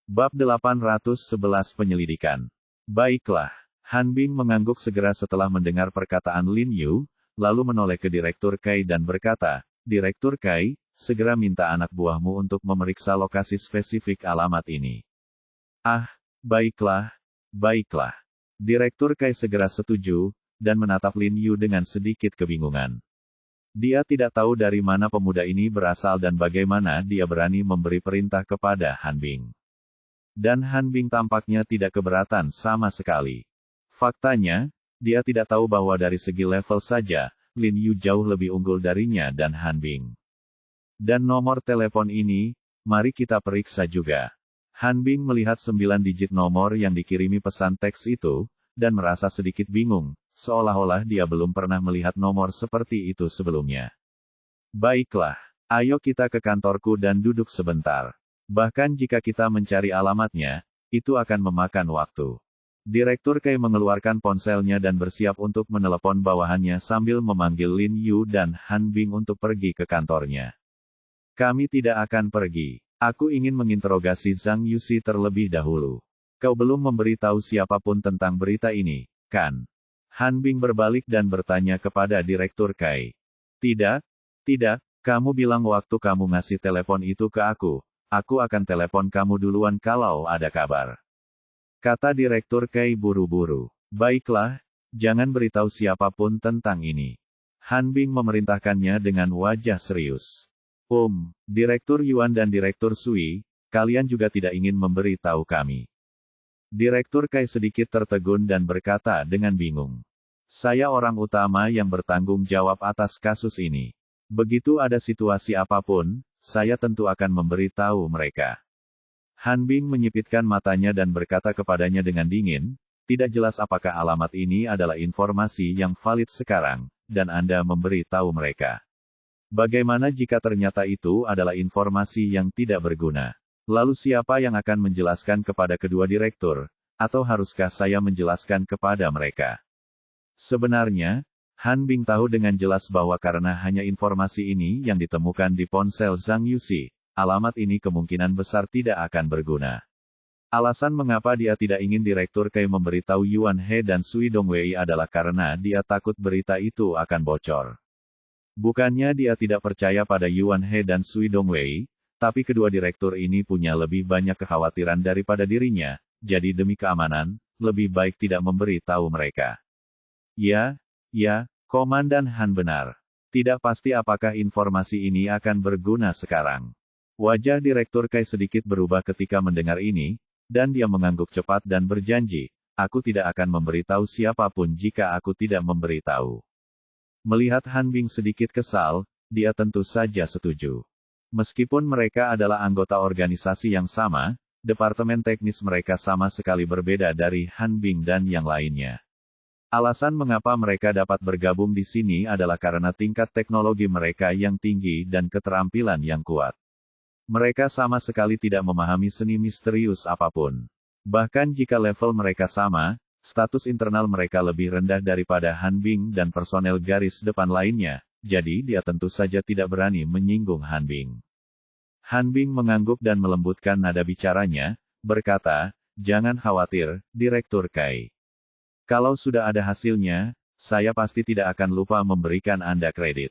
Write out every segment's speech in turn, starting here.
Bab 811 Penyelidikan. Baiklah. Han Bing mengangguk segera setelah mendengar perkataan Lin Yu, lalu menoleh ke Direktur Kai dan berkata, Direktur Kai, segera minta anak buahmu untuk memeriksa lokasi spesifik alamat ini. Ah, baiklah, baiklah. Direktur Kai segera setuju, dan menatap Lin Yu dengan sedikit kebingungan. Dia tidak tahu dari mana pemuda ini berasal dan bagaimana dia berani memberi perintah kepada Han Bing. Dan Han Bing tampaknya tidak keberatan sama sekali. Faktanya, dia tidak tahu bahwa dari segi level saja, Lin Yu jauh lebih unggul darinya dan Han Bing. Dan nomor telepon ini, mari kita periksa juga. Han Bing melihat 9 digit nomor yang dikirimi pesan teks itu, dan merasa sedikit bingung, seolah-olah dia belum pernah melihat nomor seperti itu sebelumnya. Baiklah, ayo kita ke kantorku dan duduk sebentar. Bahkan jika kita mencari alamatnya, itu akan memakan waktu. Direktur Kai mengeluarkan ponselnya dan bersiap untuk menelepon bawahannya sambil memanggil Lin Yu dan Han Bing untuk pergi ke kantornya. Kami tidak akan pergi. Aku ingin menginterogasi Zhang Yuxi terlebih dahulu. Kau belum memberitahu siapapun tentang berita ini, kan? Han Bing berbalik dan bertanya kepada Direktur Kai. Tidak, kamu bilang waktu kamu ngasih telepon itu ke aku akan telepon kamu duluan kalau ada kabar. Kata Direktur Kai buru-buru. Baiklah, jangan beritahu siapapun tentang ini. Han Bing memerintahkannya dengan wajah serius. Direktur Yuan dan Direktur Sui, kalian juga tidak ingin memberitahu kami. Direktur Kai sedikit tertegun dan berkata dengan bingung. Saya orang utama yang bertanggung jawab atas kasus ini. Begitu ada situasi apapun, saya tentu akan memberitahu mereka. Han Bing menyipitkan matanya dan berkata kepadanya dengan dingin, tidak jelas apakah alamat ini adalah informasi yang valid sekarang, dan Anda memberitahu mereka. Bagaimana jika ternyata itu adalah informasi yang tidak berguna? Lalu siapa yang akan menjelaskan kepada kedua direktur, atau haruskah saya menjelaskan kepada mereka? Sebenarnya, Han Bing tahu dengan jelas bahwa karena hanya informasi ini yang ditemukan di ponsel Zhang Yuxi, alamat ini kemungkinan besar tidak akan berguna. Alasan mengapa dia tidak ingin Direktur Kai memberitahu Yuan He dan Sui Dongwei adalah karena dia takut berita itu akan bocor. Bukannya dia tidak percaya pada Yuan He dan Sui Dongwei, tapi kedua direktur ini punya lebih banyak kekhawatiran daripada dirinya, jadi demi keamanan, lebih baik tidak memberitahu mereka. Ya, Komandan Han benar. Tidak pasti apakah informasi ini akan berguna sekarang. Wajah Direktur Kai sedikit berubah ketika mendengar ini, dan dia mengangguk cepat dan berjanji, aku tidak akan memberitahu siapapun jika aku tidak memberitahu. Melihat Han Bing sedikit kesal, dia tentu saja setuju. Meskipun mereka adalah anggota organisasi yang sama, departemen teknis mereka sama sekali berbeda dari Han Bing dan yang lainnya. Alasan mengapa mereka dapat bergabung di sini adalah karena tingkat teknologi mereka yang tinggi dan keterampilan yang kuat. Mereka sama sekali tidak memahami seni misterius apapun. Bahkan jika level mereka sama, status internal mereka lebih rendah daripada Han Bing dan personel garis depan lainnya, jadi dia tentu saja tidak berani menyinggung Han Bing. Han Bing mengangguk dan melembutkan nada bicaranya, berkata, jangan khawatir, Direktur Kai. Kalau sudah ada hasilnya, saya pasti tidak akan lupa memberikan Anda kredit.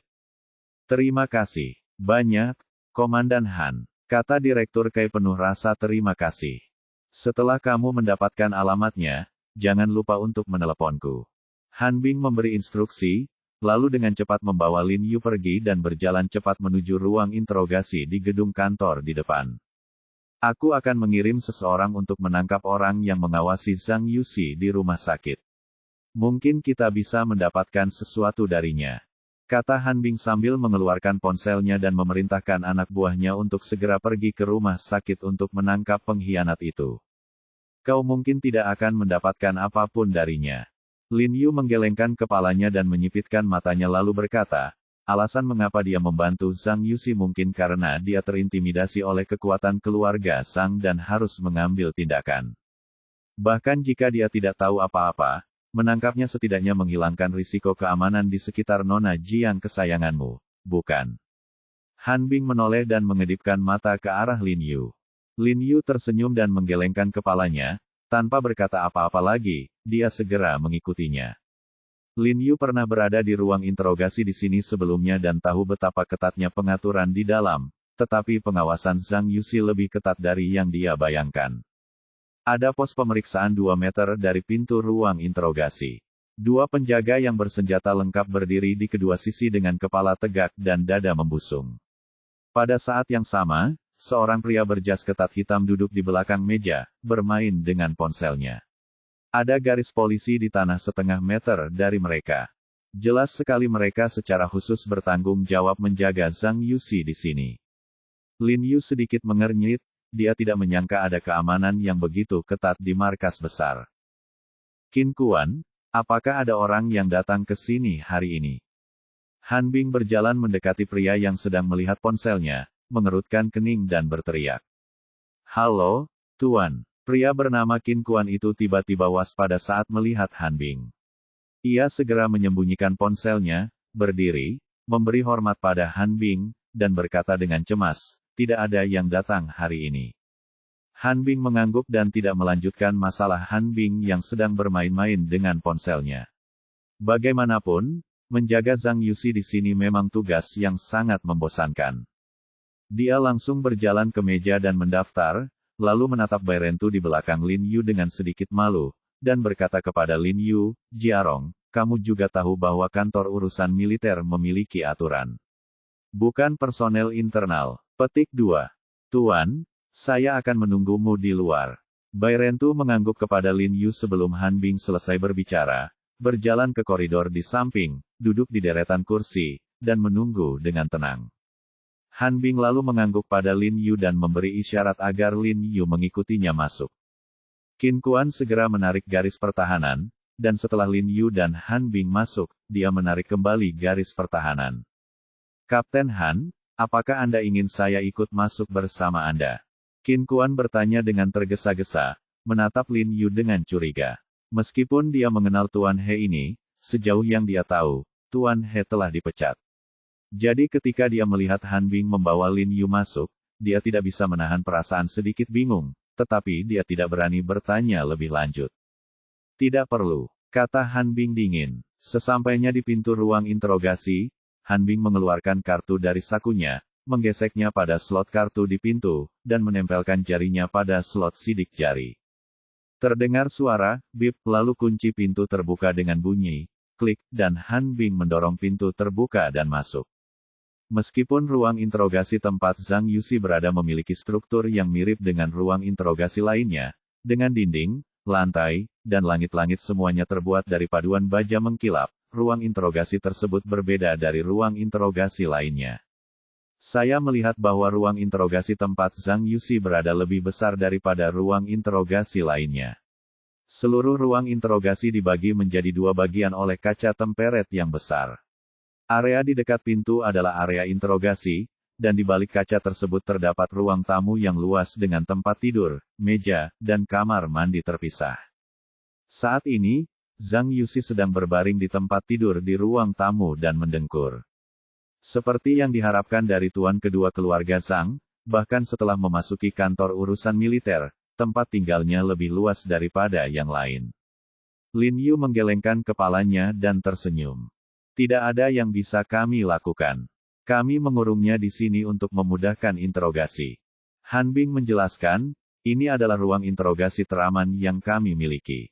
Terima kasih banyak, Komandan Han, kata Direktur Kai penuh rasa terima kasih. Setelah kamu mendapatkan alamatnya, jangan lupa untuk meneleponku. Han Bing memberi instruksi, lalu dengan cepat membawa Lin Yu pergi dan berjalan cepat menuju ruang interogasi di gedung kantor di depan. Aku akan mengirim seseorang untuk menangkap orang yang mengawasi Zhang Yuxi di rumah sakit. Mungkin kita bisa mendapatkan sesuatu darinya. Kata Han Bing sambil mengeluarkan ponselnya dan memerintahkan anak buahnya untuk segera pergi ke rumah sakit untuk menangkap pengkhianat itu. Kau mungkin tidak akan mendapatkan apapun darinya. Lin Yu menggelengkan kepalanya dan menyipitkan matanya lalu berkata, alasan mengapa dia membantu Zhang Yuxi mungkin karena dia terintimidasi oleh kekuatan keluarga Zhang dan harus mengambil tindakan. Bahkan jika dia tidak tahu apa-apa, menangkapnya setidaknya menghilangkan risiko keamanan di sekitar Nona Jiang kesayanganmu, bukan? Han Bing menoleh dan mengedipkan mata ke arah Lin Yu. Lin Yu tersenyum dan menggelengkan kepalanya, tanpa berkata apa-apa lagi, dia segera mengikutinya. Lin Yu pernah berada di ruang interogasi di sini sebelumnya dan tahu betapa ketatnya pengaturan di dalam, tetapi pengawasan Zhang Yuxi lebih ketat dari yang dia bayangkan. Ada pos pemeriksaan 2 meter dari pintu ruang interogasi. 2 penjaga yang bersenjata lengkap berdiri di kedua sisi dengan kepala tegak dan dada membusung. Pada saat yang sama, seorang pria berjas ketat hitam duduk di belakang meja, bermain dengan ponselnya. Ada garis polisi di tanah setengah meter dari mereka. Jelas sekali mereka secara khusus bertanggung jawab menjaga Zhang Yuxi di sini. Lin Yu sedikit mengernyit, dia tidak menyangka ada keamanan yang begitu ketat di markas besar. Qin Kuan, apakah ada orang yang datang ke sini hari ini? Han Bing berjalan mendekati pria yang sedang melihat ponselnya, mengerutkan kening dan berteriak. Halo, Tuan. Pria bernama Qin Kuan itu tiba-tiba waspada saat melihat Han Bing. Ia segera menyembunyikan ponselnya, berdiri, memberi hormat pada Han Bing, dan berkata dengan cemas, tidak ada yang datang hari ini. Han Bing mengangguk dan tidak melanjutkan masalah Han Bing yang sedang bermain-main dengan ponselnya. Bagaimanapun, menjaga Zhang Yuxi di sini memang tugas yang sangat membosankan. Dia langsung berjalan ke meja dan mendaftar, lalu menatap Bai Rentu di belakang Lin Yu dengan sedikit malu, dan berkata kepada Lin Yu, Jiarong, kamu juga tahu bahwa kantor urusan militer memiliki aturan. Bukan personel internal. Petik 2. Tuan, saya akan menunggumu di luar. Bai Rentu mengangguk kepada Lin Yu sebelum Han Bing selesai berbicara, berjalan ke koridor di samping, duduk di deretan kursi, dan menunggu dengan tenang. Han Bing lalu mengangguk pada Lin Yu dan memberi isyarat agar Lin Yu mengikutinya masuk. Qin Kuan segera menarik garis pertahanan, dan setelah Lin Yu dan Han Bing masuk, dia menarik kembali garis pertahanan. Kapten Han, apakah Anda ingin saya ikut masuk bersama Anda? Qin Kuan bertanya dengan tergesa-gesa, menatap Lin Yu dengan curiga. Meskipun dia mengenal Tuan He ini, sejauh yang dia tahu, Tuan He telah dipecat. Jadi ketika dia melihat Han Bing membawa Lin Yu masuk, dia tidak bisa menahan perasaan sedikit bingung, tetapi dia tidak berani bertanya lebih lanjut. Tidak perlu, kata Han Bing dingin. Sesampainya di pintu ruang interogasi, Han Bing mengeluarkan kartu dari sakunya, menggeseknya pada slot kartu di pintu, dan menempelkan jarinya pada slot sidik jari. Terdengar suara, bip, lalu kunci pintu terbuka dengan bunyi, klik, dan Han Bing mendorong pintu terbuka dan masuk. Meskipun ruang interogasi tempat Zhang Yuxi berada memiliki struktur yang mirip dengan ruang interogasi lainnya, dengan dinding, lantai, dan langit-langit semuanya terbuat dari paduan baja mengkilap, ruang interogasi tersebut berbeda dari ruang interogasi lainnya. Saya melihat bahwa ruang interogasi tempat Zhang Yuxi berada lebih besar daripada ruang interogasi lainnya. Seluruh ruang interogasi dibagi menjadi 2 bagian oleh kaca temperet yang besar. Area di dekat pintu adalah area interogasi, dan di balik kaca tersebut terdapat ruang tamu yang luas dengan tempat tidur, meja, dan kamar mandi terpisah. Saat ini, Zhang Yuxi sedang berbaring di tempat tidur di ruang tamu dan mendengkur. Seperti yang diharapkan dari tuan kedua keluarga Zhang, bahkan setelah memasuki kantor urusan militer, tempat tinggalnya lebih luas daripada yang lain. Lin Yu menggelengkan kepalanya dan tersenyum. Tidak ada yang bisa kami lakukan. Kami mengurungnya di sini untuk memudahkan interogasi. Han Bing menjelaskan, ini adalah ruang interogasi teraman yang kami miliki.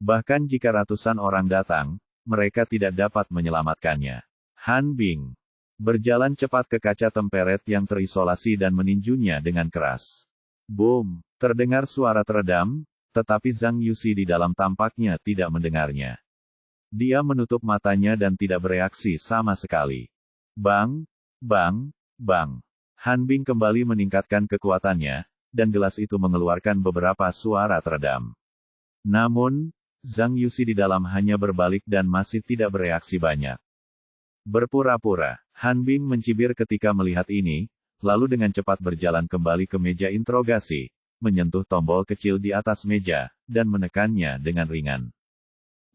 Bahkan jika ratusan orang datang, mereka tidak dapat menyelamatkannya. Han Bing berjalan cepat ke kaca temperet yang terisolasi dan meninjunya dengan keras. Boom! Terdengar suara teredam, tetapi Zhang Yuxi di dalam tampaknya tidak mendengarnya. Dia menutup matanya dan tidak bereaksi sama sekali. Bang! Bang! Bang! Han Bing kembali meningkatkan kekuatannya, dan gelas itu mengeluarkan beberapa suara teredam. Namun, Zhang Yuxi di dalam hanya berbalik dan masih tidak bereaksi banyak. Berpura-pura, Han Bing mencibir ketika melihat ini, lalu dengan cepat berjalan kembali ke meja interogasi, menyentuh tombol kecil di atas meja, dan menekannya dengan ringan.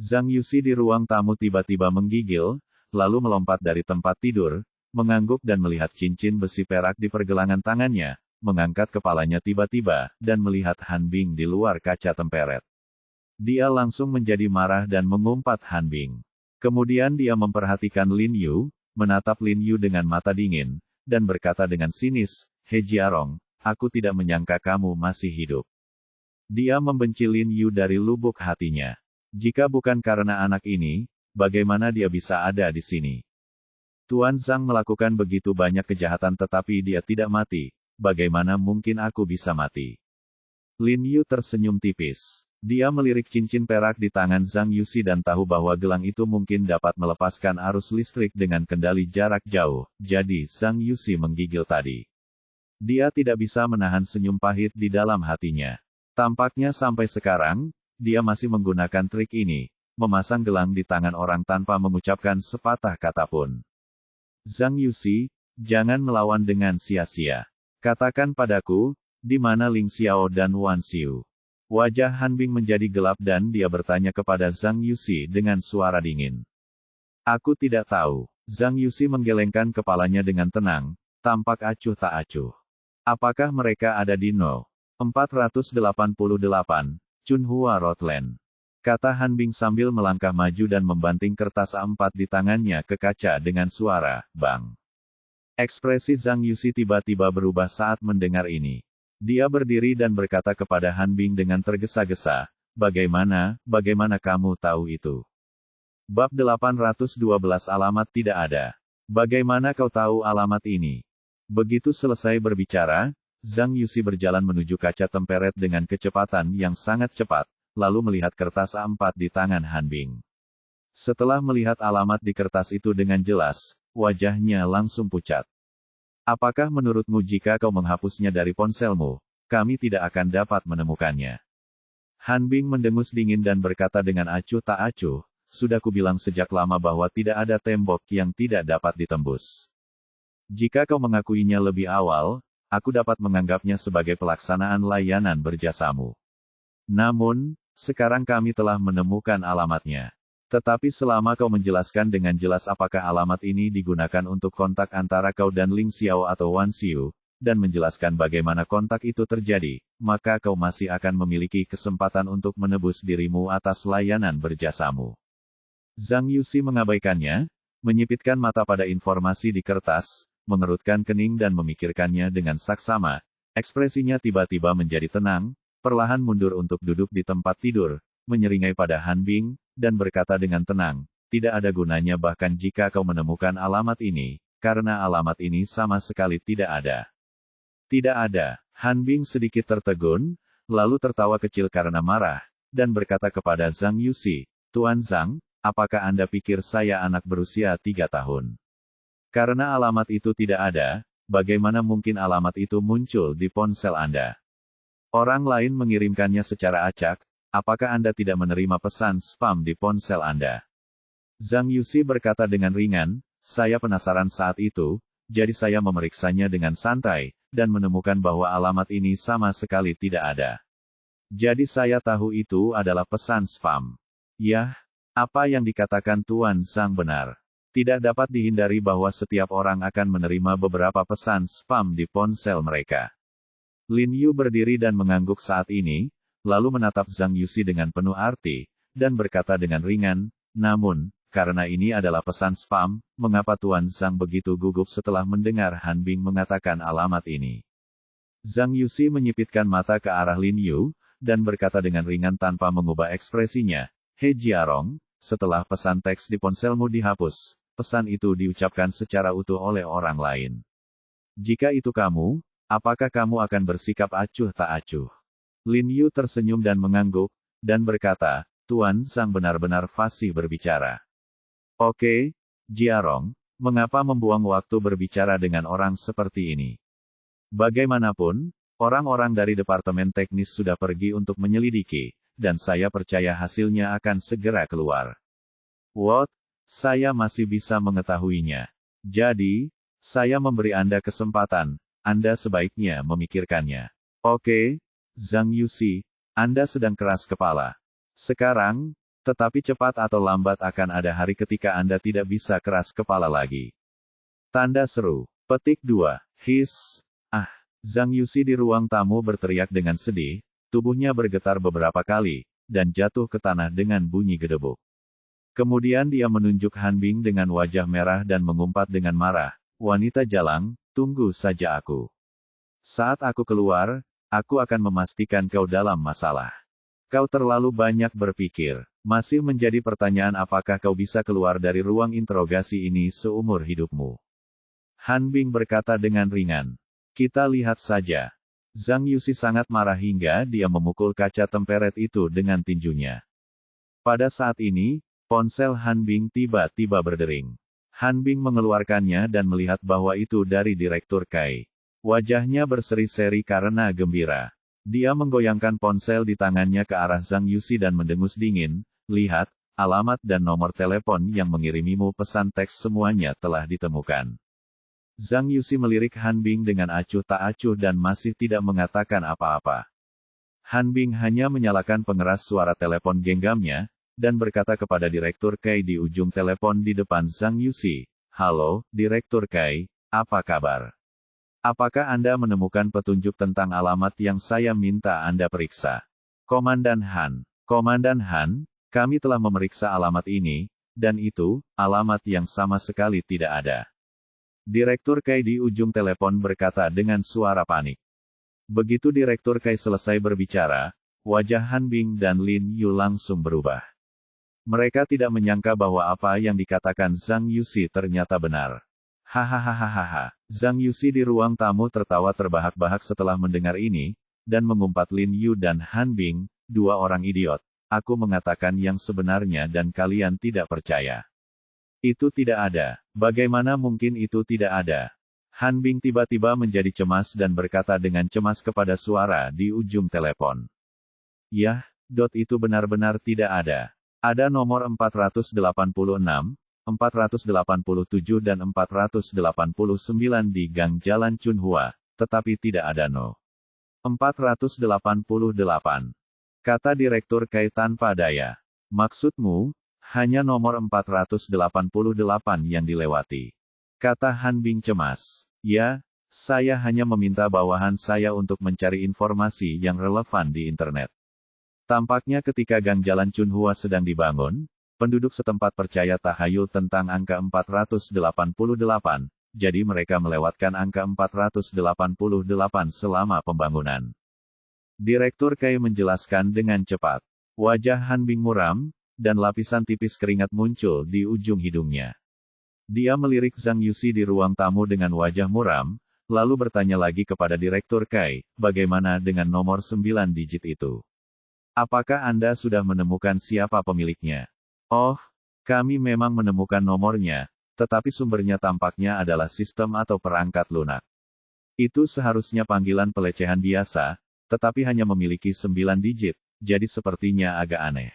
Zhang Yuxi di ruang tamu tiba-tiba menggigil, lalu melompat dari tempat tidur, mengangguk dan melihat cincin besi perak di pergelangan tangannya, mengangkat kepalanya tiba-tiba, dan melihat Han Bing di luar kaca temperet. Dia langsung menjadi marah dan mengumpat Han Bing. Kemudian dia memperhatikan Lin Yu, menatap Lin Yu dengan mata dingin, dan berkata dengan sinis, "He Jiarong, aku tidak menyangka kamu masih hidup." Dia membenci Lin Yu dari lubuk hatinya. Jika bukan karena anak ini, bagaimana dia bisa ada di sini? Tuan Zhang melakukan begitu banyak kejahatan tetapi dia tidak mati. Bagaimana mungkin aku bisa mati? Lin Yu tersenyum tipis. Dia melirik cincin perak di tangan Zhang Yuxi dan tahu bahwa gelang itu mungkin dapat melepaskan arus listrik dengan kendali jarak jauh, jadi Zhang Yuxi menggigil tadi. Dia tidak bisa menahan senyum pahit di dalam hatinya. Tampaknya sampai sekarang, dia masih menggunakan trik ini, memasang gelang di tangan orang tanpa mengucapkan sepatah kata pun. Zhang Yuxi, jangan melawan dengan sia-sia. Katakan padaku, di mana Ling Xiao dan Wan Xiu? Wajah Han Bing menjadi gelap dan dia bertanya kepada Zhang Yuxi dengan suara dingin. Aku tidak tahu. Zhang Yuxi menggelengkan kepalanya dengan tenang, tampak acuh tak acuh. Apakah mereka ada di No. 488, Chunhua Roadland? Kata Han Bing sambil melangkah maju dan membanting kertas A4 di tangannya ke kaca dengan suara, "Bang." Ekspresi Zhang Yuxi tiba-tiba berubah saat mendengar ini. Dia berdiri dan berkata kepada Han Bing dengan tergesa-gesa, bagaimana kamu tahu itu?" Bab 812 alamat tidak ada. Bagaimana kau tahu alamat ini? Begitu selesai berbicara, Zhang Yuxi berjalan menuju kaca temperet dengan kecepatan yang sangat cepat, lalu melihat kertas A4 di tangan Han Bing. Setelah melihat alamat di kertas itu dengan jelas, wajahnya langsung pucat. Apakah menurutmu jika kau menghapusnya dari ponselmu, kami tidak akan dapat menemukannya? Han Bing mendengus dingin dan berkata dengan acuh tak acuh, sudah kubilang sejak lama bahwa tidak ada tembok yang tidak dapat ditembus. Jika kau mengakuinya lebih awal, aku dapat menganggapnya sebagai pelaksanaan layanan berjasamu. Namun, sekarang kami telah menemukan alamatnya. Tetapi selama kau menjelaskan dengan jelas apakah alamat ini digunakan untuk kontak antara kau dan Ling Xiao atau Wan Xiu, dan menjelaskan bagaimana kontak itu terjadi, maka kau masih akan memiliki kesempatan untuk menebus dirimu atas layanan berjasamu. Zhang Yuxi mengabaikannya, menyipitkan mata pada informasi di kertas, mengerutkan kening dan memikirkannya dengan saksama. Ekspresinya tiba-tiba menjadi tenang, perlahan mundur untuk duduk di tempat tidur, menyeringai pada Han Bing, dan berkata dengan tenang, tidak ada gunanya bahkan jika kau menemukan alamat ini, karena alamat ini sama sekali tidak ada. Tidak ada. Han Bing sedikit tertegun, lalu tertawa kecil karena marah, dan berkata kepada Zhang Yuxi, Tuan Zhang, apakah Anda pikir saya anak berusia 3 tahun? Karena alamat itu tidak ada, bagaimana mungkin alamat itu muncul di ponsel Anda? Orang lain mengirimkannya secara acak. Apakah Anda tidak menerima pesan spam di ponsel Anda? Zhang Yuxi berkata dengan ringan, saya penasaran saat itu, jadi saya memeriksanya dengan santai, dan menemukan bahwa alamat ini sama sekali tidak ada. Jadi saya tahu itu adalah pesan spam. Yah, apa yang dikatakan Tuan Zhang benar. Tidak dapat dihindari bahwa setiap orang akan menerima beberapa pesan spam di ponsel mereka. Lin Yu berdiri dan mengangguk saat ini, lalu menatap Zhang Yuxi dengan penuh arti, dan berkata dengan ringan, namun, karena ini adalah pesan spam, mengapa Tuan Zhang begitu gugup setelah mendengar Han Bing mengatakan alamat ini? Zhang Yuxi menyipitkan mata ke arah Lin Yu, dan berkata dengan ringan tanpa mengubah ekspresinya, He Jiarong, setelah pesan teks di ponselmu dihapus, pesan itu diucapkan secara utuh oleh orang lain. Jika itu kamu, apakah kamu akan bersikap acuh tak acuh? Lin Yu tersenyum dan mengangguk, dan berkata, Tuan Zhang benar-benar fasih berbicara. Oke, Jiarong, mengapa membuang waktu berbicara dengan orang seperti ini? Bagaimanapun, orang-orang dari Departemen Teknis sudah pergi untuk menyelidiki, dan saya percaya hasilnya akan segera keluar. What? Saya masih bisa mengetahuinya. Jadi, saya memberi Anda kesempatan, Anda sebaiknya memikirkannya. Oke, Zhang Yuxi, Anda sedang keras kepala. Sekarang, tetapi cepat atau lambat akan ada hari ketika Anda tidak bisa keras kepala lagi. Tanda seru. Petik 2. His. Zhang Yuxi di ruang tamu berteriak dengan sedih, tubuhnya bergetar beberapa kali, dan jatuh ke tanah dengan bunyi gedebuk. Kemudian dia menunjuk Han Bing dengan wajah merah dan mengumpat dengan marah, "Wanita jalang, tunggu saja aku. Saat aku keluar, aku akan memastikan kau dalam masalah. Kau terlalu banyak berpikir. Masih menjadi pertanyaan apakah kau bisa keluar dari ruang interogasi ini seumur hidupmu." Han Bing berkata dengan ringan. "Kita lihat saja." Zhang Yuxi sangat marah hingga dia memukul kaca temperet itu dengan tinjunya. Pada saat ini, ponsel Han Bing tiba-tiba berdering. Han Bing mengeluarkannya dan melihat bahwa itu dari Direktur Kai. Wajahnya berseri-seri karena gembira. Dia menggoyangkan ponsel di tangannya ke arah Zhang Yuxi dan mendengus dingin, "Lihat, alamat dan nomor telepon yang mengirimimu pesan teks semuanya telah ditemukan." Zhang Yuxi melirik Han Bing dengan acuh tak acuh dan masih tidak mengatakan apa-apa. Han Bing hanya menyalakan pengeras suara telepon genggamnya, dan berkata kepada Direktur Kai di ujung telepon di depan Zhang Yuxi, "Halo, Direktur Kai, apa kabar? Apakah Anda menemukan petunjuk tentang alamat yang saya minta Anda periksa?" "Komandan Han, kami telah memeriksa alamat ini, dan itu, alamat yang sama sekali tidak ada." Direktur Kai di ujung telepon berkata dengan suara panik. Begitu Direktur Kai selesai berbicara, wajah Han Bing dan Lin Yu langsung berubah. Mereka tidak menyangka bahwa apa yang dikatakan Zhang Yuxi ternyata benar. Hahaha. Zhang Yuxi di ruang tamu tertawa terbahak-bahak setelah mendengar ini, dan mengumpat Lin Yu dan Han Bing, "Dua orang idiot. Aku mengatakan yang sebenarnya dan kalian tidak percaya." "Itu tidak ada. Bagaimana mungkin itu tidak ada?" Han Bing tiba-tiba menjadi cemas dan berkata dengan cemas kepada suara di ujung telepon. "Yah, itu benar-benar tidak ada. Ada nomor 486, 487 dan 489 di Gang Jalan Chunhua, tetapi tidak ada no. 488. Kata Direktur Kai tanpa daya. "Maksudmu, hanya nomor 488 yang dilewati?" Kata Han Bing cemas. "Ya, saya hanya meminta bawahan saya untuk mencari informasi yang relevan di internet." Tampaknya ketika Gang Jalan Chunhua sedang dibangun, penduduk setempat percaya tahayul tentang angka 488, jadi mereka melewatkan angka 488 selama pembangunan. Direktur Kai menjelaskan dengan cepat. Wajah Han Bing muram, dan lapisan tipis keringat muncul di ujung hidungnya. Dia melirik Zhang Yuxi di ruang tamu dengan wajah muram, lalu bertanya lagi kepada Direktur Kai, "Bagaimana dengan nomor 9 digit itu? Apakah Anda sudah menemukan siapa pemiliknya?" "Oh, kami memang menemukan nomornya, tetapi sumbernya tampaknya adalah sistem atau perangkat lunak. Itu seharusnya panggilan pelecehan biasa, tetapi hanya memiliki 9 digit, jadi sepertinya agak aneh."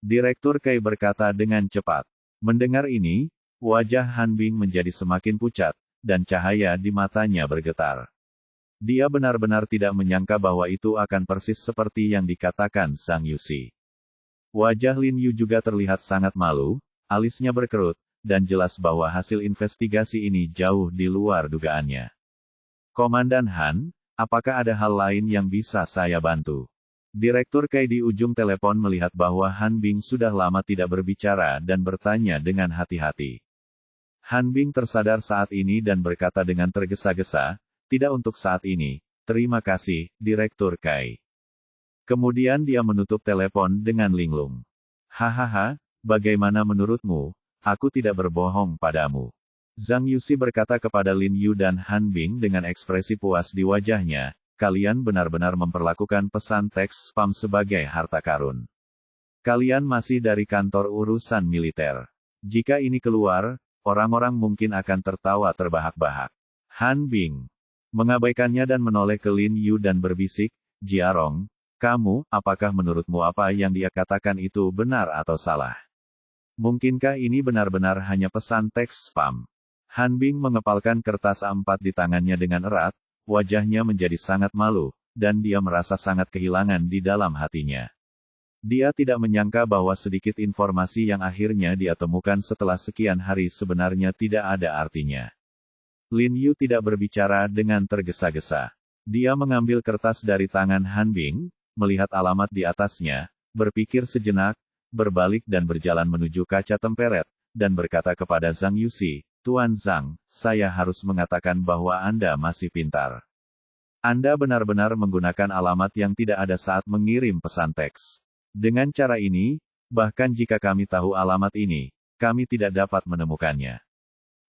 Direktur Kai berkata dengan cepat. Mendengar ini, wajah Han Bing menjadi semakin pucat, dan cahaya di matanya bergetar. Dia benar-benar tidak menyangka bahwa itu akan persis seperti yang dikatakan Zhang Yuxi. Wajah Lin Yu juga terlihat sangat malu, alisnya berkerut, dan jelas bahwa hasil investigasi ini jauh di luar dugaannya. "Komandan Han, apakah ada hal lain yang bisa saya bantu?" Direktur Kai di ujung telepon melihat bahwa Han Bing sudah lama tidak berbicara dan bertanya dengan hati-hati. Han Bing tersadar saat ini dan berkata dengan tergesa-gesa, "Tidak untuk saat ini, terima kasih, Direktur Kai." Kemudian dia menutup telepon dengan linglung. "Hahaha, bagaimana menurutmu? Aku tidak berbohong padamu." Zhang Yuxi berkata kepada Lin Yu dan Han Bing dengan ekspresi puas di wajahnya, "Kalian benar-benar memperlakukan pesan teks spam sebagai harta karun. Kalian masih dari kantor urusan militer. Jika ini keluar, orang-orang mungkin akan tertawa terbahak-bahak." Han Bing mengabaikannya dan menoleh ke Lin Yu dan berbisik, "Jiarong, kamu, apakah menurutmu apa yang dia katakan itu benar atau salah? Mungkinkah ini benar-benar hanya pesan teks spam?" Han Bing mengepalkan kertas A4 di tangannya dengan erat, wajahnya menjadi sangat malu, dan dia merasa sangat kehilangan di dalam hatinya. Dia tidak menyangka bahwa sedikit informasi yang akhirnya dia temukan setelah sekian hari sebenarnya tidak ada artinya. Lin Yu tidak berbicara dengan tergesa-gesa. Dia mengambil kertas dari tangan Han Bing, melihat alamat di atasnya, berpikir sejenak, berbalik dan berjalan menuju kaca temperet, dan berkata kepada Zhang Yuxi, "Tuan Zhang, saya harus mengatakan bahwa Anda masih pintar. Anda benar-benar menggunakan alamat yang tidak ada saat mengirim pesan teks. Dengan cara ini, bahkan jika kami tahu alamat ini, kami tidak dapat menemukannya.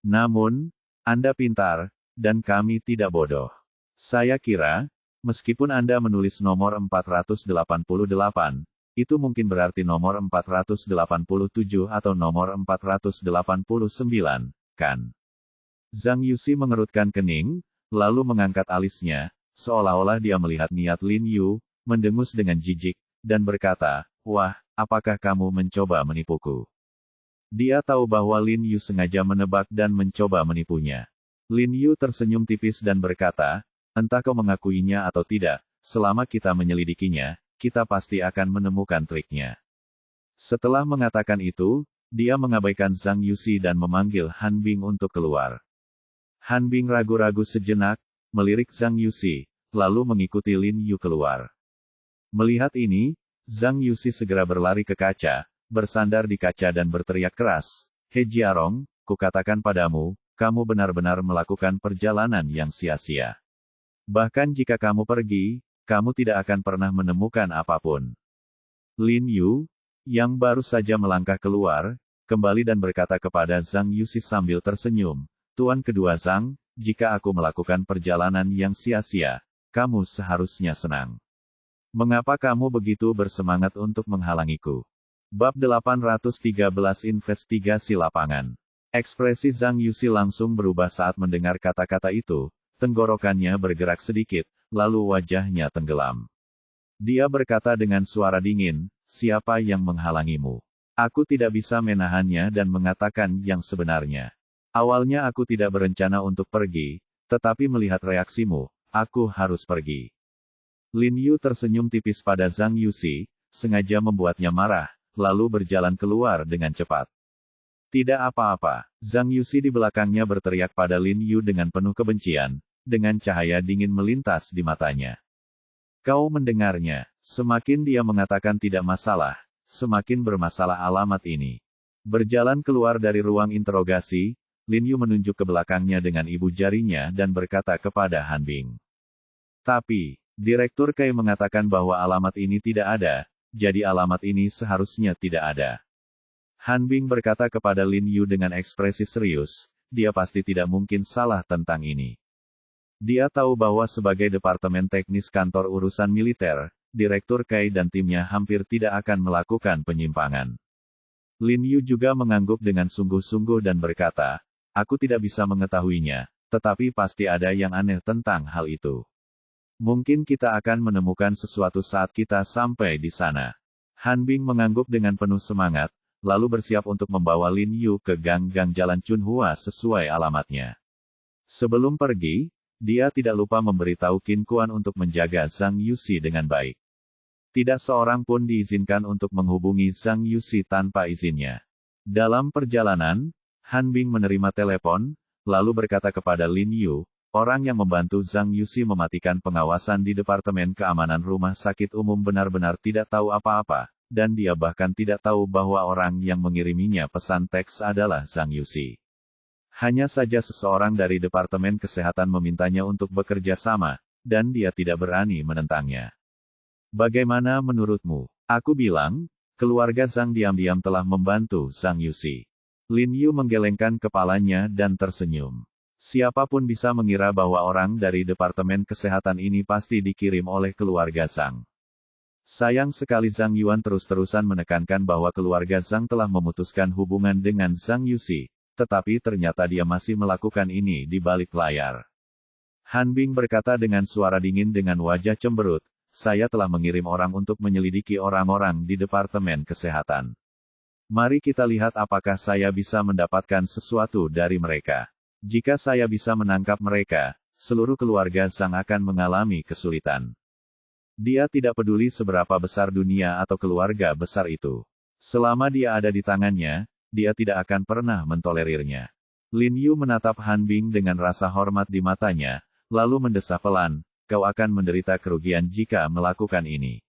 Namun, Anda pintar, dan kami tidak bodoh. Saya kira, meskipun Anda menulis nomor 488, itu mungkin berarti nomor 487 atau nomor 489, kan?" Zhang Yuxi mengerutkan kening, lalu mengangkat alisnya, seolah-olah dia melihat niat Lin Yu, mendengus dengan jijik, dan berkata, "Wah, apakah kamu mencoba menipuku?" Dia tahu bahwa Lin Yu sengaja menebak dan mencoba menipunya. Lin Yu tersenyum tipis dan berkata, "Entah kau mengakuinya atau tidak, selama kita menyelidikinya, kita pasti akan menemukan triknya." Setelah mengatakan itu, dia mengabaikan Zhang Yuxi dan memanggil Han Bing untuk keluar. Han Bing ragu-ragu sejenak, melirik Zhang Yuxi, lalu mengikuti Lin Yu keluar. Melihat ini, Zhang Yuxi segera berlari ke kaca, bersandar di kaca dan berteriak keras, "He Jiarong, kukatakan padamu, kamu benar-benar melakukan perjalanan yang sia-sia. Bahkan jika kamu pergi, kamu tidak akan pernah menemukan apapun." Lin Yu, yang baru saja melangkah keluar, kembali dan berkata kepada Zhang Yuxi sambil tersenyum, "Tuan kedua Zhang, jika aku melakukan perjalanan yang sia-sia, kamu seharusnya senang. Mengapa kamu begitu bersemangat untuk menghalangiku?" Bab 813 Investigasi Lapangan. Ekspresi Zhang Yuxi langsung berubah saat mendengar kata-kata itu, tenggorokannya bergerak sedikit, lalu wajahnya tenggelam. Dia berkata dengan suara dingin, "Siapa yang menghalangimu? Aku tidak bisa menahannya dan mengatakan yang sebenarnya. Awalnya aku tidak berencana untuk pergi, tetapi melihat reaksimu, aku harus pergi." Lin Yu tersenyum tipis pada Zhang Yuxi, sengaja membuatnya marah, lalu berjalan keluar dengan cepat. "Tidak apa-apa," Zhang Yuxi di belakangnya berteriak pada Lin Yu dengan penuh kebencian, dengan cahaya dingin melintas di matanya. "Kau mendengarnya, semakin dia mengatakan tidak masalah, semakin bermasalah alamat ini." Berjalan keluar dari ruang interogasi, Lin Yu menunjuk ke belakangnya dengan ibu jarinya dan berkata kepada Han Bing, "Tapi, Direktur Kai mengatakan bahwa alamat ini tidak ada, jadi alamat ini seharusnya tidak ada." Han Bing berkata kepada Lin Yu dengan ekspresi serius, dia pasti tidak mungkin salah tentang ini. Dia tahu bahwa sebagai Departemen Teknis Kantor Urusan Militer, Direktur Kai dan timnya hampir tidak akan melakukan penyimpangan. Lin Yu juga mengangguk dengan sungguh-sungguh dan berkata, "Aku tidak bisa mengetahuinya, tetapi pasti ada yang aneh tentang hal itu. Mungkin kita akan menemukan sesuatu saat kita sampai di sana." Han Bing mengangguk dengan penuh semangat, lalu bersiap untuk membawa Lin Yu ke gang-gang Jalan Chunhua sesuai alamatnya. Sebelum pergi, dia tidak lupa memberitahu Qin Kuan untuk menjaga Zhang Yuxi dengan baik. Tidak seorang pun diizinkan untuk menghubungi Zhang Yuxi tanpa izinnya. Dalam perjalanan, Han Bing menerima telepon, lalu berkata kepada Lin Yu, orang yang membantu Zhang Yuxi mematikan pengawasan di Departemen Keamanan Rumah Sakit Umum benar-benar tidak tahu apa-apa, dan dia bahkan tidak tahu bahwa orang yang mengiriminya pesan teks adalah Zhang Yuxi. Hanya saja seseorang dari Departemen Kesehatan memintanya untuk bekerja sama, dan dia tidak berani menentangnya. "Bagaimana menurutmu?" Aku bilang, keluarga Zhang diam-diam telah membantu Zhang Yuxi. Lin Yu menggelengkan kepalanya dan tersenyum. Siapapun bisa mengira bahwa orang dari Departemen Kesehatan ini pasti dikirim oleh keluarga Zhang. Sayang sekali Zhang Yuan terus-terusan menekankan bahwa keluarga Zhang telah memutuskan hubungan dengan Zhang Yuxi, tetapi ternyata dia masih melakukan ini di balik layar. Han Bing berkata dengan suara dingin dengan wajah cemberut, "Saya telah mengirim orang untuk menyelidiki orang-orang di Departemen Kesehatan. Mari kita lihat apakah saya bisa mendapatkan sesuatu dari mereka. Jika saya bisa menangkap mereka, seluruh keluarga Zhang akan mengalami kesulitan." Dia tidak peduli seberapa besar dunia atau keluarga besar itu. Selama dia ada di tangannya, dia tidak akan pernah mentolerirnya. Lin Yu menatap Han Bing dengan rasa hormat di matanya, lalu mendesah pelan, kau akan menderita kerugian jika melakukan ini.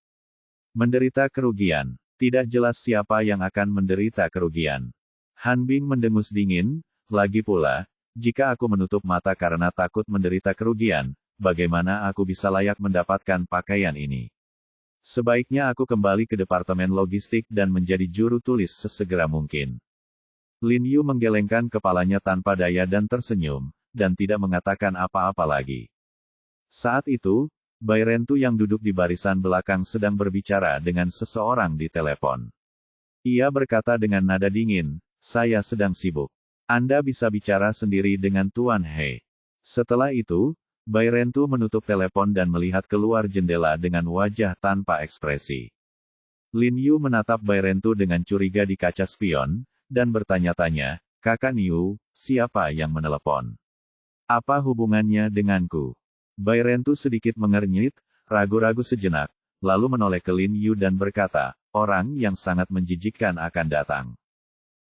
Menderita kerugian. Tidak jelas siapa yang akan menderita kerugian. Han Bing mendengus dingin, lagi pula, jika aku menutup mata karena takut menderita kerugian, bagaimana aku bisa layak mendapatkan pakaian ini? Sebaiknya aku kembali ke departemen logistik dan menjadi juru tulis sesegera mungkin. Lin Yu menggelengkan kepalanya tanpa daya dan tersenyum, dan tidak mengatakan apa-apa lagi. Saat itu, Bai Rentu yang duduk di barisan belakang sedang berbicara dengan seseorang di telepon. Ia berkata dengan nada dingin, saya sedang sibuk. Anda bisa bicara sendiri dengan Tuan He. Setelah itu, Bai Rentu menutup telepon dan melihat keluar jendela dengan wajah tanpa ekspresi. Lin Yu menatap Bai Rentu dengan curiga di kaca spion, dan bertanya-tanya, Kakak Niu, siapa yang menelepon? Apa hubungannya denganku? Bai Rentu sedikit mengernyit, ragu-ragu sejenak, lalu menoleh ke Lin Yu dan berkata, orang yang sangat menjijikkan akan datang.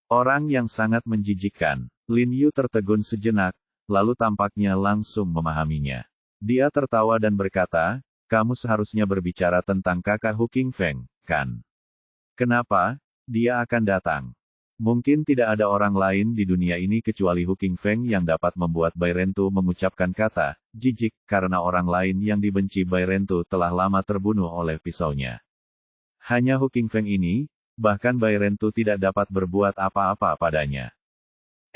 Orang yang sangat menjijikkan. Lin Yu tertegun sejenak, lalu tampaknya langsung memahaminya. Dia tertawa dan berkata, kamu seharusnya berbicara tentang kakak Hu Qingfeng, kan? Kenapa? Dia akan datang. Mungkin tidak ada orang lain di dunia ini kecuali Hu Qingfeng yang dapat membuat Bai Rentu mengucapkan kata, jijik, karena orang lain yang dibenci Bai Rentu telah lama terbunuh oleh pisaunya. Hanya Hu Qingfeng ini, bahkan Bai Rentu tidak dapat berbuat apa-apa padanya.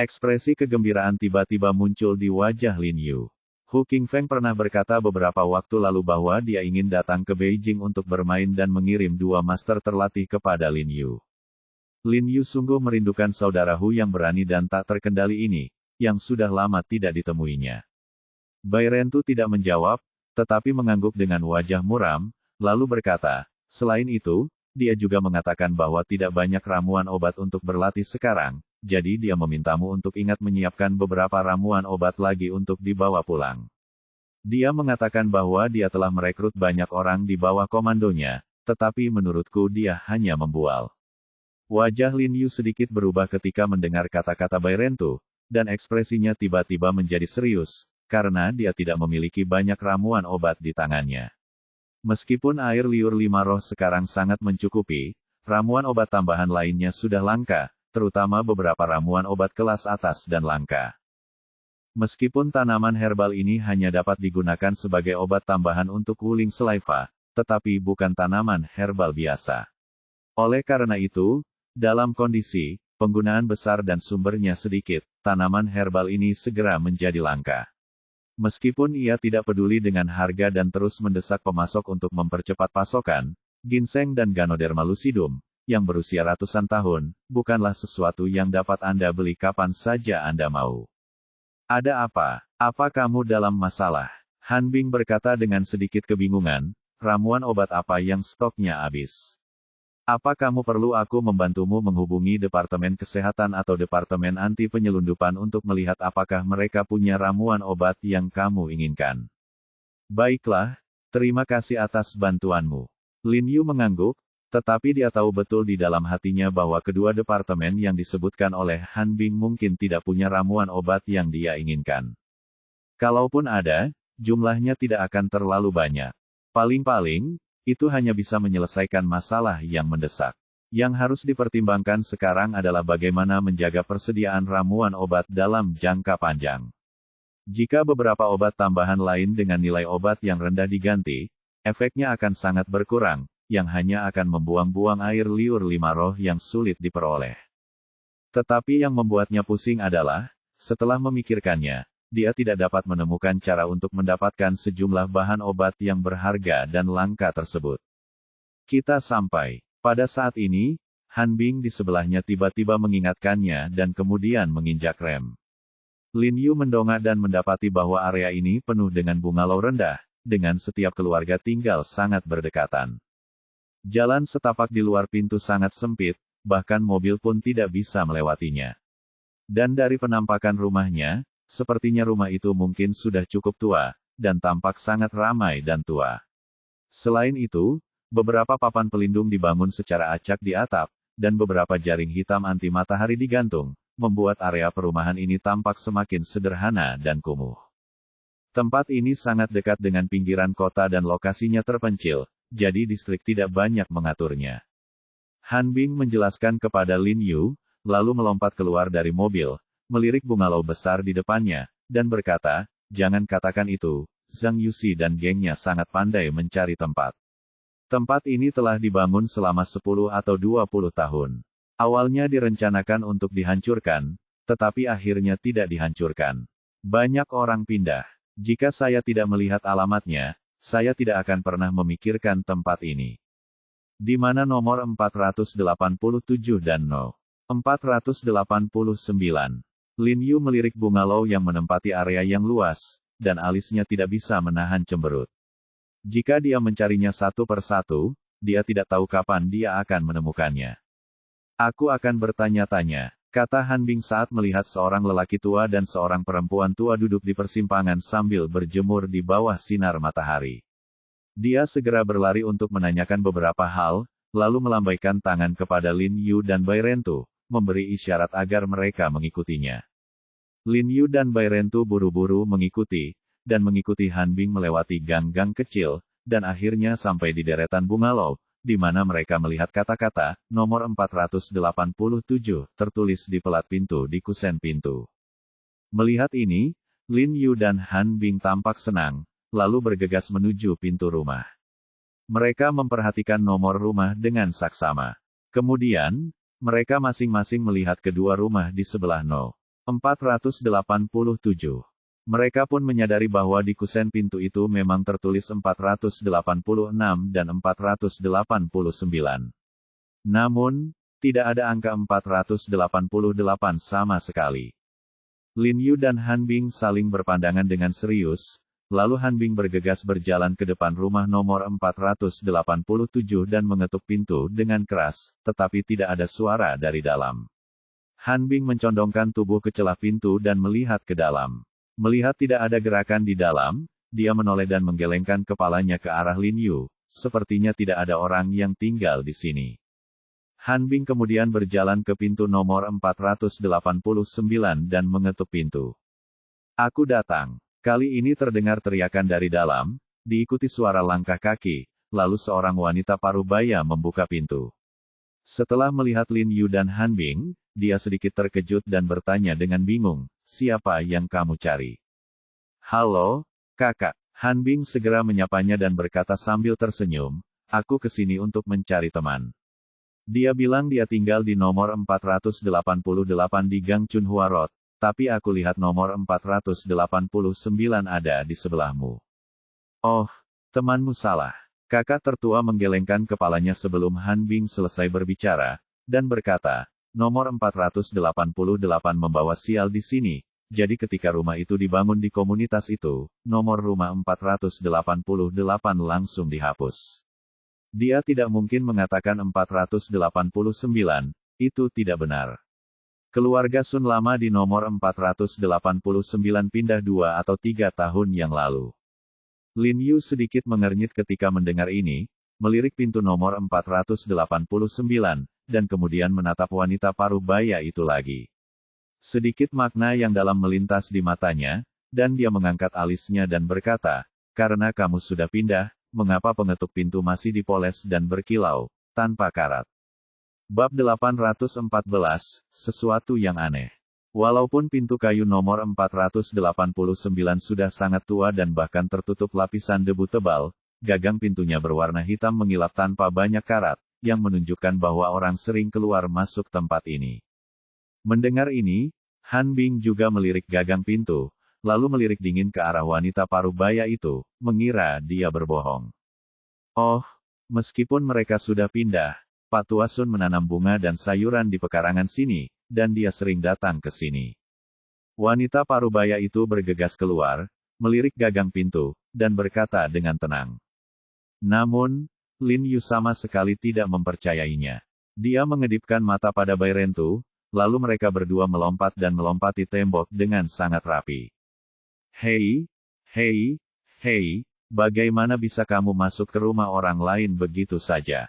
Ekspresi kegembiraan tiba-tiba muncul di wajah Lin Yu. Hu Qingfeng pernah berkata beberapa waktu lalu bahwa dia ingin datang ke Beijing untuk bermain dan mengirim 2 master terlatih kepada Lin Yu. Lin Yu sungguh merindukan saudara Hu yang berani dan tak terkendali ini, yang sudah lama tidak ditemuinya. Bai Rentu tidak menjawab, tetapi mengangguk dengan wajah muram, lalu berkata, selain itu, dia juga mengatakan bahwa tidak banyak ramuan obat untuk berlatih sekarang, jadi dia memintamu untuk ingat menyiapkan beberapa ramuan obat lagi untuk dibawa pulang. Dia mengatakan bahwa dia telah merekrut banyak orang di bawah komandonya, tetapi menurutku dia hanya membual. Wajah Lin Yu sedikit berubah ketika mendengar kata-kata Bai Rentu, dan ekspresinya tiba-tiba menjadi serius, karena dia tidak memiliki banyak ramuan obat di tangannya. Meskipun air liur 5 roh sekarang sangat mencukupi, ramuan obat tambahan lainnya sudah langka, terutama beberapa ramuan obat kelas atas dan langka. Meskipun tanaman herbal ini hanya dapat digunakan sebagai obat tambahan untuk Wuling Selaiva, tetapi bukan tanaman herbal biasa. Oleh karena itu, dalam kondisi penggunaan besar dan sumbernya sedikit, tanaman herbal ini segera menjadi langka. Meskipun ia tidak peduli dengan harga dan terus mendesak pemasok untuk mempercepat pasokan, ginseng dan Ganoderma lucidum, yang berusia ratusan tahun, bukanlah sesuatu yang dapat Anda beli kapan saja Anda mau. Ada apa? Apa kamu dalam masalah? Han Bing berkata dengan sedikit kebingungan, ramuan obat apa yang stoknya habis? Apa kamu perlu aku membantumu menghubungi Departemen Kesehatan atau Departemen Anti Penyelundupan untuk melihat apakah mereka punya ramuan obat yang kamu inginkan? Baiklah, terima kasih atas bantuanmu. Lin Yu mengangguk, tetapi dia tahu betul di dalam hatinya bahwa kedua departemen yang disebutkan oleh Han Bing mungkin tidak punya ramuan obat yang dia inginkan. Kalaupun ada, jumlahnya tidak akan terlalu banyak. Paling-paling, itu hanya bisa menyelesaikan masalah yang mendesak. Yang harus dipertimbangkan sekarang adalah bagaimana menjaga persediaan ramuan obat dalam jangka panjang. Jika beberapa obat tambahan lain dengan nilai obat yang rendah diganti, efeknya akan sangat berkurang, yang hanya akan membuang-buang air liur 5 roh yang sulit diperoleh. Tetapi yang membuatnya pusing adalah, setelah memikirkannya, dia tidak dapat menemukan cara untuk mendapatkan sejumlah bahan obat yang berharga dan langka tersebut. Kita sampai. Pada saat ini, Han Bing di sebelahnya tiba-tiba mengingatkannya dan kemudian menginjak rem. Lin Yu mendongak dan mendapati bahwa area ini penuh dengan bungalau rendah, dengan setiap keluarga tinggal sangat berdekatan. Jalan setapak di luar pintu sangat sempit, bahkan mobil pun tidak bisa melewatinya. Dan dari penampakan rumahnya, sepertinya rumah itu mungkin sudah cukup tua, dan tampak sangat ramai dan tua. Selain itu, beberapa papan pelindung dibangun secara acak di atap, dan beberapa jaring hitam anti matahari digantung, membuat area perumahan ini tampak semakin sederhana dan kumuh. Tempat ini sangat dekat dengan pinggiran kota dan lokasinya terpencil, jadi distrik tidak banyak mengaturnya. Han Bing menjelaskan kepada Lin Yu, lalu melompat keluar dari mobil, melirik bungalow besar di depannya, dan berkata, "Jangan katakan itu, Zhang Yuxi dan gengnya sangat pandai mencari tempat. Tempat ini telah dibangun selama 10 atau 20 tahun. Awalnya direncanakan untuk dihancurkan, tetapi akhirnya tidak dihancurkan. Banyak orang pindah. Jika saya tidak melihat alamatnya, saya tidak akan pernah memikirkan tempat ini." Di mana nomor 487 dan No. 489. Lin Yu melirik bungalow yang menempati area yang luas, dan alisnya tidak bisa menahan cemberut. Jika dia mencarinya satu persatu, dia tidak tahu kapan dia akan menemukannya. "Aku akan bertanya-tanya," kata Han Bing saat melihat seorang lelaki tua dan seorang perempuan tua duduk di persimpangan sambil berjemur di bawah sinar matahari. Dia segera berlari untuk menanyakan beberapa hal, lalu melambaikan tangan kepada Lin Yu dan Bai Rentu, memberi isyarat agar mereka mengikutinya. Lin Yu dan Bai Rentu buru-buru mengikuti, dan mengikuti Han Bing melewati gang-gang kecil, dan akhirnya sampai di deretan bungalow, di mana mereka melihat kata-kata, nomor 487, tertulis di pelat pintu di kusen pintu. Melihat ini, Lin Yu dan Han Bing tampak senang, lalu bergegas menuju pintu rumah. Mereka memperhatikan nomor rumah dengan saksama. Kemudian, mereka masing-masing melihat kedua rumah di sebelah No. 487. Mereka pun menyadari bahwa di kusen pintu itu memang tertulis 486 dan 489. Namun, tidak ada angka 488 sama sekali. Lin Yu dan Han Bing saling berpandangan dengan serius, lalu Han Bing bergegas berjalan ke depan rumah nomor 487 dan mengetuk pintu dengan keras, tetapi tidak ada suara dari dalam. Han Bing mencondongkan tubuh ke celah pintu dan melihat ke dalam. Melihat tidak ada gerakan di dalam, dia menoleh dan menggelengkan kepalanya ke arah Lin Yu, sepertinya tidak ada orang yang tinggal di sini. Han Bing kemudian berjalan ke pintu nomor 489 dan mengetuk pintu. "Aku datang." Kali ini terdengar teriakan dari dalam, diikuti suara langkah kaki, lalu seorang wanita parubaya membuka pintu. Setelah melihat Lin Yu dan Han Bing, dia sedikit terkejut dan bertanya dengan bingung, "Siapa yang kamu cari?" "Halo, kakak." Han Bing segera menyapanya dan berkata sambil tersenyum, "Aku kesini untuk mencari teman." Dia bilang dia tinggal di nomor 488 di Gang Chunhua Road, tapi aku lihat nomor 489 ada di sebelahmu. "Oh, temanmu salah." Kakak tertua menggelengkan kepalanya sebelum Han Bing selesai berbicara, dan berkata, "Nomor 488 membawa sial di sini, jadi ketika rumah itu dibangun di komunitas itu, nomor rumah 488 langsung dihapus." Dia tidak mungkin mengatakan 489, itu tidak benar. Keluarga Sun lama di nomor 489 pindah 2 atau 3 tahun yang lalu. Lin Yu sedikit mengernyit ketika mendengar ini, melirik pintu nomor 489, dan kemudian menatap wanita parubaya itu lagi. Sedikit makna yang dalam melintas di matanya, dan dia mengangkat alisnya dan berkata, "Karena kamu sudah pindah, mengapa pengetuk pintu masih dipoles dan berkilau, tanpa karat?" Bab 814, sesuatu yang aneh. Walaupun pintu kayu nomor 489 sudah sangat tua dan bahkan tertutup lapisan debu tebal, gagang pintunya berwarna hitam mengilap tanpa banyak karat, yang menunjukkan bahwa orang sering keluar masuk tempat ini. Mendengar ini, Han Bing juga melirik gagang pintu, lalu melirik dingin ke arah wanita parubaya itu, mengira dia berbohong. "Oh, meskipun mereka sudah pindah, Pak Tua Sun menanam bunga dan sayuran di pekarangan sini, dan dia sering datang ke sini." Wanita parubaya itu bergegas keluar, melirik gagang pintu, dan berkata dengan tenang. Namun, Lin Yu sama sekali tidak mempercayainya. Dia mengedipkan mata pada Bai Rentu, lalu mereka berdua melompat dan melompati tembok dengan sangat rapi. Hei, hei, hei, bagaimana bisa kamu masuk ke rumah orang lain begitu saja?"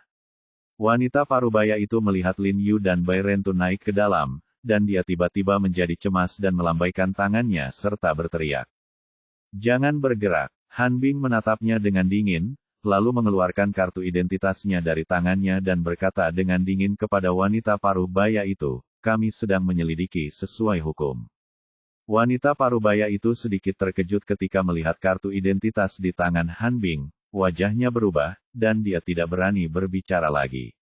Wanita parubaya itu melihat Lin Yu dan Bai Rentu naik ke dalam, dan dia tiba-tiba menjadi cemas dan melambaikan tangannya serta berteriak. "Jangan bergerak." Han Bing menatapnya dengan dingin, lalu mengeluarkan kartu identitasnya dari tangannya dan berkata dengan dingin kepada wanita paruh baya itu, "Kami sedang menyelidiki sesuai hukum." Wanita paruh baya itu sedikit terkejut ketika melihat kartu identitas di tangan Han Bing, wajahnya berubah, dan dia tidak berani berbicara lagi.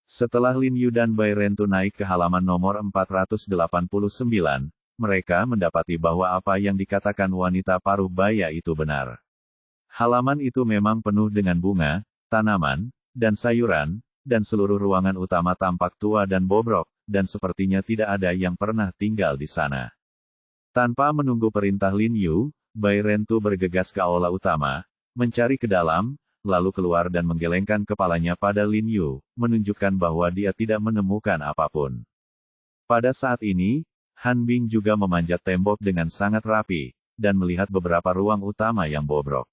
Setelah Lin Yu dan Bai Rentu naik ke halaman nomor 489, mereka mendapati bahwa apa yang dikatakan wanita paruh baya itu benar. Halaman itu memang penuh dengan bunga, tanaman, dan sayuran, dan seluruh ruangan utama tampak tua dan bobrok, dan sepertinya tidak ada yang pernah tinggal di sana. Tanpa menunggu perintah Lin Yu, Bai Rentu bergegas ke aula utama, mencari ke dalam, lalu keluar dan menggelengkan kepalanya pada Lin Yu, menunjukkan bahwa dia tidak menemukan apapun. Pada saat ini, Han Bing juga memanjat tembok dengan sangat rapi, dan melihat beberapa ruang utama yang bobrok.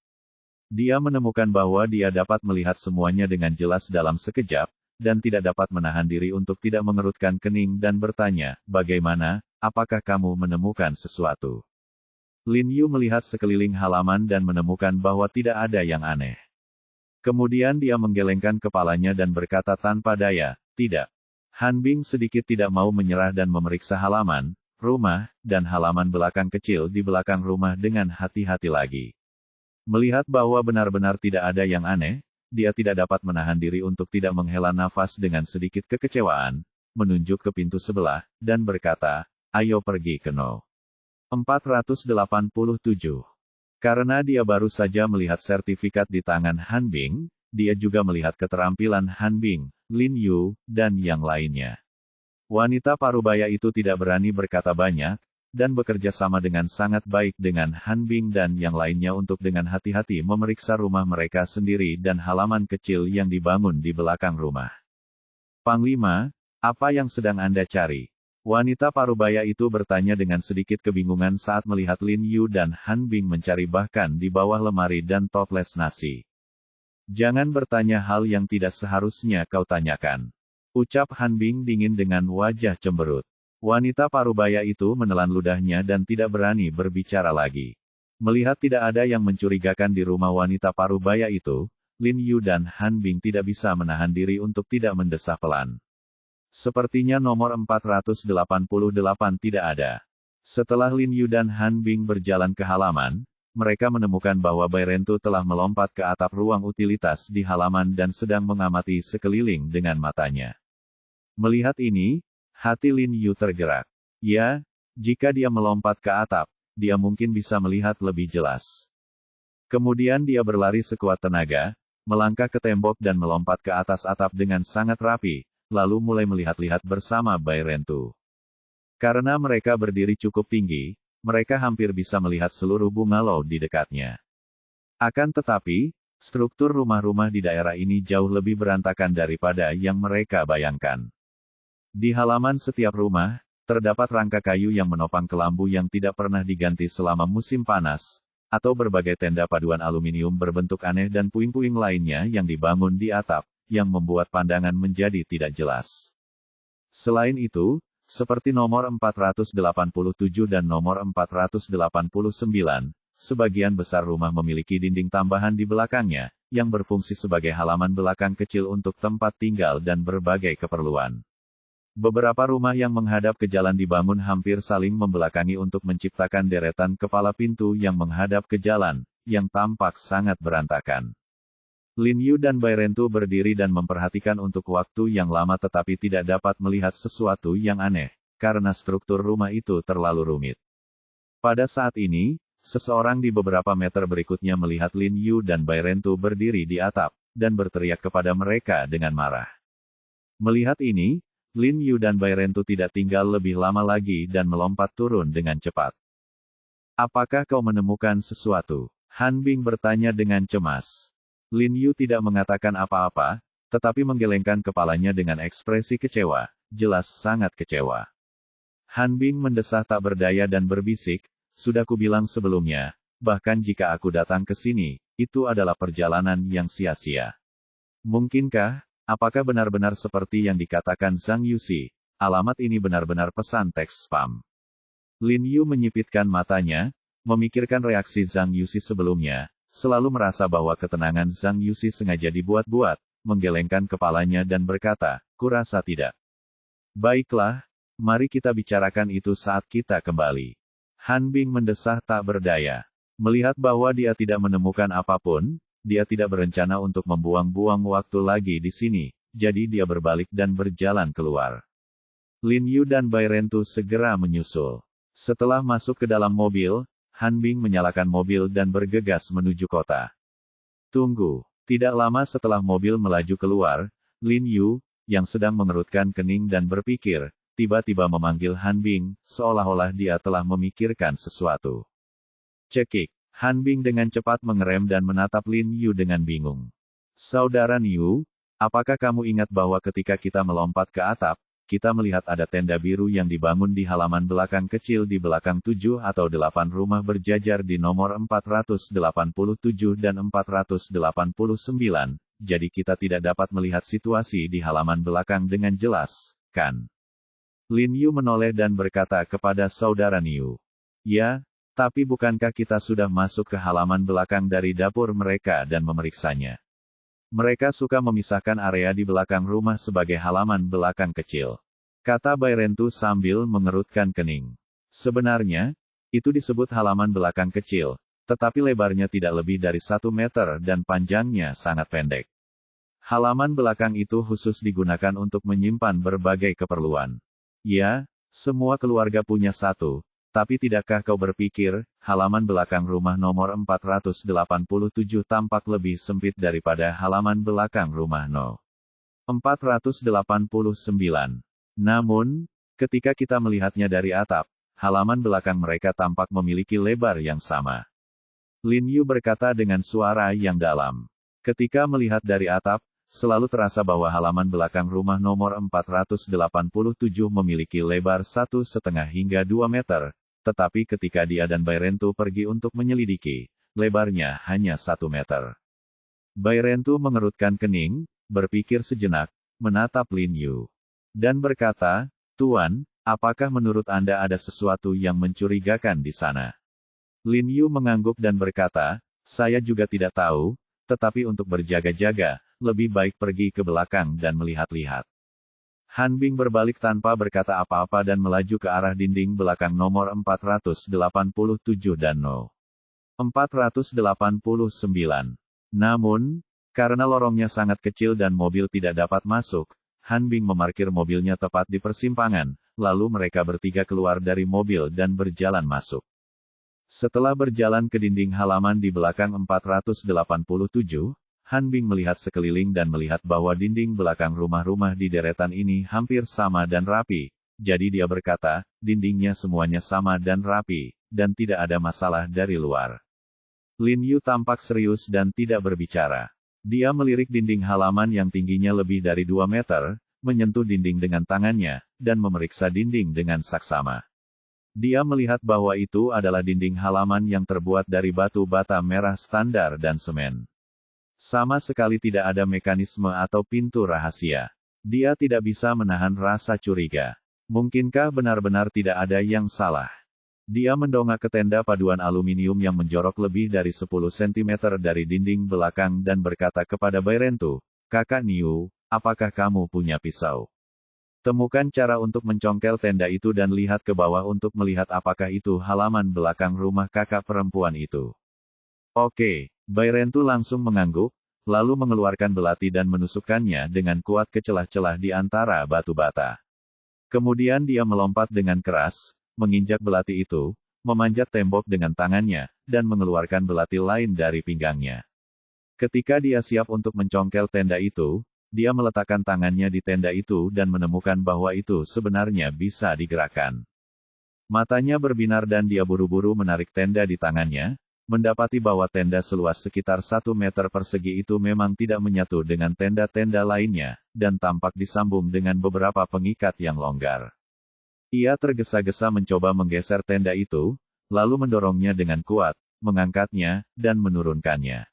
Dia menemukan bahwa dia dapat melihat semuanya dengan jelas dalam sekejap, dan tidak dapat menahan diri untuk tidak mengerutkan kening dan bertanya, "Bagaimana, apakah kamu menemukan sesuatu?" Lin Yu melihat sekeliling halaman dan menemukan bahwa tidak ada yang aneh. Kemudian dia menggelengkan kepalanya dan berkata tanpa daya, "Tidak." Han Bing sedikit tidak mau menyerah dan memeriksa halaman, rumah, dan halaman belakang kecil di belakang rumah dengan hati-hati lagi. Melihat bahwa benar-benar tidak ada yang aneh, dia tidak dapat menahan diri untuk tidak menghela nafas dengan sedikit kekecewaan, menunjuk ke pintu sebelah, dan berkata, "Ayo pergi ke No. 487. Karena dia baru saja melihat sertifikat di tangan Han Bing, dia juga melihat keterampilan Han Bing, Lin Yu, dan yang lainnya. Wanita parubaya itu tidak berani berkata banyak, dan bekerja sama dengan sangat baik dengan Han Bing dan yang lainnya untuk dengan hati-hati memeriksa rumah mereka sendiri dan halaman kecil yang dibangun di belakang rumah. "Panglima, apa yang sedang Anda cari?" Wanita parubaya itu bertanya dengan sedikit kebingungan saat melihat Lin Yu dan Han Bing mencari bahkan di bawah lemari dan toples nasi. "Jangan bertanya hal yang tidak seharusnya kau tanyakan," ucap Han Bing dingin dengan wajah cemberut. Wanita parubaya itu menelan ludahnya dan tidak berani berbicara lagi. Melihat tidak ada yang mencurigakan di rumah wanita parubaya itu, Lin Yu dan Han Bing tidak bisa menahan diri untuk tidak mendesah pelan. Sepertinya nomor 488 tidak ada. Setelah Lin Yu dan Han Bing berjalan ke halaman, mereka menemukan bahwa Bai Rentu telah melompat ke atap ruang utilitas di halaman dan sedang mengamati sekeliling dengan matanya. Melihat ini, hati Lin Yu tergerak. Ya, jika dia melompat ke atap, dia mungkin bisa melihat lebih jelas. Kemudian dia berlari sekuat tenaga, melangkah ke tembok dan melompat ke atas atap dengan sangat rapi, lalu mulai melihat-lihat bersama Bai Rentu. Karena mereka berdiri cukup tinggi, mereka hampir bisa melihat seluruh bungalow di dekatnya. Akan tetapi, struktur rumah-rumah di daerah ini jauh lebih berantakan daripada yang mereka bayangkan. Di halaman setiap rumah, terdapat rangka kayu yang menopang kelambu yang tidak pernah diganti selama musim panas, atau berbagai tenda paduan aluminium berbentuk aneh dan puing-puing lainnya yang dibangun di atap, yang membuat pandangan menjadi tidak jelas. Selain itu, seperti nomor 487 dan nomor 489, sebagian besar rumah memiliki dinding tambahan di belakangnya, yang berfungsi sebagai halaman belakang kecil untuk tempat tinggal dan berbagai keperluan. Beberapa rumah yang menghadap ke jalan dibangun hampir saling membelakangi untuk menciptakan deretan kepala pintu yang menghadap ke jalan, yang tampak sangat berantakan. Lin Yu dan Bai Rentu berdiri dan memperhatikan untuk waktu yang lama tetapi tidak dapat melihat sesuatu yang aneh, karena struktur rumah itu terlalu rumit. Pada saat ini, seseorang di beberapa meter berikutnya melihat Lin Yu dan Bai Rentu berdiri di atap, dan berteriak kepada mereka dengan marah. Melihat ini, Lin Yu dan Bai Rentu tidak tinggal lebih lama lagi dan melompat turun dengan cepat. "Apakah kau menemukan sesuatu?" Han Bing bertanya dengan cemas. Lin Yu tidak mengatakan apa-apa, tetapi menggelengkan kepalanya dengan ekspresi kecewa, jelas sangat kecewa. Han Bing mendesah tak berdaya dan berbisik, "Sudah kubilang sebelumnya, bahkan jika aku datang ke sini, itu adalah perjalanan yang sia-sia. Mungkinkah, apakah benar-benar seperti yang dikatakan Zhang Yuxi, alamat ini benar-benar pesan teks spam. Lin Yu menyipitkan matanya, memikirkan reaksi Zhang Yuxi sebelumnya, selalu merasa bahwa ketenangan Zhang Yuxi sengaja dibuat-buat, menggelengkan kepalanya dan berkata, kurasa tidak. Baiklah, mari kita bicarakan itu saat kita kembali. Han Bing mendesah tak berdaya. Melihat bahwa dia tidak menemukan apapun, dia tidak berencana untuk membuang-buang waktu lagi di sini, jadi dia berbalik dan berjalan keluar. Lin Yu dan Bai Rentu segera menyusul. Setelah masuk ke dalam mobil, Han Bing menyalakan mobil dan bergegas menuju kota. Tunggu. Tidak lama setelah mobil melaju keluar, Lin Yu, yang sedang mengerutkan kening dan berpikir, tiba-tiba memanggil Han Bing, seolah-olah dia telah memikirkan sesuatu. Cekik. Han Bing dengan cepat mengerem dan menatap Lin Yu dengan bingung. Saudara Niu, apakah kamu ingat bahwa ketika kita melompat ke atap, kita melihat ada tenda biru yang dibangun di halaman belakang kecil di belakang 7 atau 8 rumah berjajar di nomor 487 dan 489, jadi kita tidak dapat melihat situasi di halaman belakang dengan jelas, kan? Lin Yu menoleh dan berkata kepada saudara Niu. Ya, tapi bukankah kita sudah masuk ke halaman belakang dari dapur mereka dan memeriksanya? Mereka suka memisahkan area di belakang rumah sebagai halaman belakang kecil. Kata Bai Rentu sambil mengerutkan kening. Sebenarnya, itu disebut halaman belakang kecil, tetapi lebarnya tidak lebih dari 1 meter dan panjangnya sangat pendek. Halaman belakang itu khusus digunakan untuk menyimpan berbagai keperluan. Ya, semua keluarga punya satu, tapi tidakkah kau berpikir, halaman belakang rumah nomor 487 tampak lebih sempit daripada halaman belakang rumah No. 489. Namun, ketika kita melihatnya dari atap, halaman belakang mereka tampak memiliki lebar yang sama. Lin Yu berkata dengan suara yang dalam. Ketika melihat dari atap, selalu terasa bahwa halaman belakang rumah nomor 487 memiliki lebar 1,5 hingga 2 meter, tetapi ketika dia dan Bai Rentu pergi untuk menyelidiki, lebarnya hanya 1 meter. Bai Rentu mengerutkan kening, berpikir sejenak, menatap Lin Yu. Dan berkata, Tuan, apakah menurut Anda ada sesuatu yang mencurigakan di sana? Lin Yu mengangguk dan berkata, saya juga tidak tahu, tetapi untuk berjaga-jaga, lebih baik pergi ke belakang dan melihat-lihat. Han Bing berbalik tanpa berkata apa-apa dan melaju ke arah dinding belakang nomor 487 dan No. 489. Namun, karena lorongnya sangat kecil dan mobil tidak dapat masuk, Han Bing memarkir mobilnya tepat di persimpangan, lalu mereka bertiga keluar dari mobil dan berjalan masuk. Setelah berjalan ke dinding halaman di belakang 487, Han Bing melihat sekeliling dan melihat bahwa dinding belakang rumah-rumah di deretan ini hampir sama dan rapi, jadi dia berkata, dindingnya semuanya sama dan rapi, dan tidak ada masalah dari luar. Lin Yu tampak serius dan tidak berbicara. Dia melirik dinding halaman yang tingginya lebih dari 2 meter, menyentuh dinding dengan tangannya, dan memeriksa dinding dengan saksama. Dia melihat bahwa itu adalah dinding halaman yang terbuat dari batu bata merah standar dan semen. Sama sekali tidak ada mekanisme atau pintu rahasia. Dia tidak bisa menahan rasa curiga. Mungkinkah benar-benar tidak ada yang salah? Dia mendongak ke tenda paduan aluminium yang menjorok lebih dari 10 cm dari dinding belakang dan berkata kepada Bai Rentu, Kakak Niu, apakah kamu punya pisau? Temukan cara untuk mencongkel tenda itu dan lihat ke bawah untuk melihat apakah itu halaman belakang rumah kakak perempuan itu. Oke, Bai Rentu langsung mengangguk, lalu mengeluarkan belati dan menusukkannya dengan kuat ke celah-celah di antara batu bata. Kemudian dia melompat dengan keras, menginjak belati itu, memanjat tembok dengan tangannya, dan mengeluarkan belati lain dari pinggangnya. Ketika dia siap untuk mencongkel tenda itu, dia meletakkan tangannya di tenda itu dan menemukan bahwa itu sebenarnya bisa digerakkan. Matanya berbinar dan dia buru-buru menarik tenda di tangannya, mendapati bahwa tenda seluas sekitar 1 meter persegi itu memang tidak menyatu dengan tenda-tenda lainnya, dan tampak disambung dengan beberapa pengikat yang longgar. Ia tergesa-gesa mencoba menggeser tenda itu, lalu mendorongnya dengan kuat, mengangkatnya, dan menurunkannya.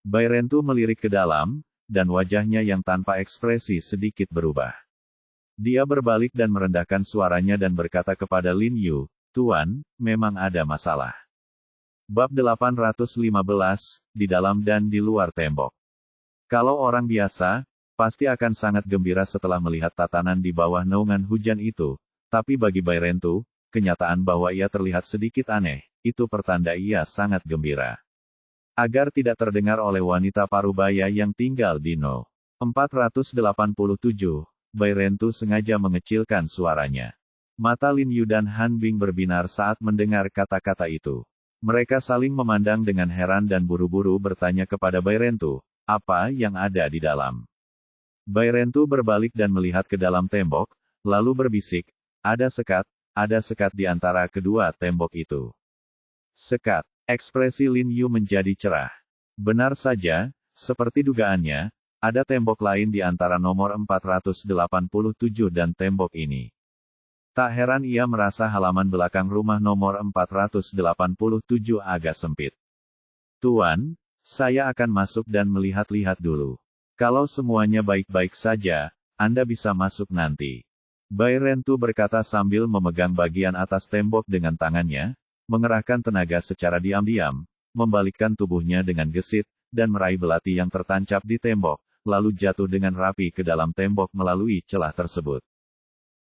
Bai Rentu melirik ke dalam, dan wajahnya yang tanpa ekspresi sedikit berubah. Dia berbalik dan merendahkan suaranya dan berkata kepada Lin Yu, "Tuan, memang ada masalah." Bab 815, di dalam dan di luar tembok. Kalau orang biasa, pasti akan sangat gembira setelah melihat tatanan di bawah naungan hujan itu, tapi bagi Bai Rentu, kenyataan bahwa ia terlihat sedikit aneh, itu pertanda ia sangat gembira. Agar tidak terdengar oleh wanita parubaya yang tinggal di No. 487, Bai Rentu sengaja mengecilkan suaranya. Mata Lin Yu dan Han Bing berbinar saat mendengar kata-kata itu. Mereka saling memandang dengan heran dan buru-buru bertanya kepada Bai Rentu, apa yang ada di dalam. Bai Rentu berbalik dan melihat ke dalam tembok, lalu berbisik, ada sekat di antara kedua tembok itu. Sekat. Ekspresi Lin Yu menjadi cerah. Benar saja, seperti dugaannya, ada tembok lain di antara nomor 487 dan tembok ini. Tak heran ia merasa halaman belakang rumah nomor 487 agak sempit. Tuan, saya akan masuk dan melihat-lihat dulu. Kalau semuanya baik-baik saja, Anda bisa masuk nanti. Bai Rentu berkata sambil memegang bagian atas tembok dengan tangannya, mengerahkan tenaga secara diam-diam, membalikkan tubuhnya dengan gesit, dan meraih belati yang tertancap di tembok, lalu jatuh dengan rapi ke dalam tembok melalui celah tersebut.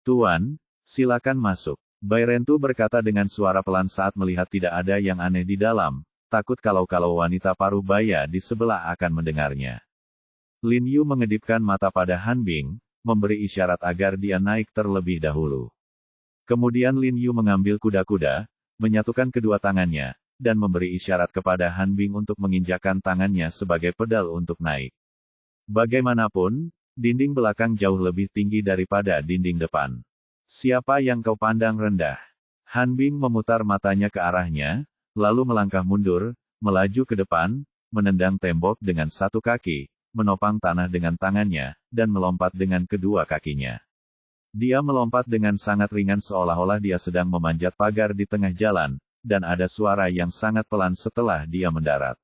Tuan, silakan masuk. Bai Rentu berkata dengan suara pelan saat melihat tidak ada yang aneh di dalam, takut kalau wanita parubaya di sebelah akan mendengarnya. Lin Yu mengedipkan mata pada Han Bing, memberi isyarat agar dia naik terlebih dahulu. Kemudian Lin Yu mengambil kuda-kuda, menyatukan kedua tangannya, dan memberi isyarat kepada Han Bing untuk menginjakkan tangannya sebagai pedal untuk naik. Bagaimanapun, dinding belakang jauh lebih tinggi daripada dinding depan. Siapa yang kau pandang rendah? Han Bing memutar matanya ke arahnya, lalu melangkah mundur, melaju ke depan, menendang tembok dengan satu kaki, menopang tanah dengan tangannya, dan melompat dengan kedua kakinya. Dia melompat dengan sangat ringan seolah-olah dia sedang memanjat pagar di tengah jalan, dan ada suara yang sangat pelan setelah dia mendarat.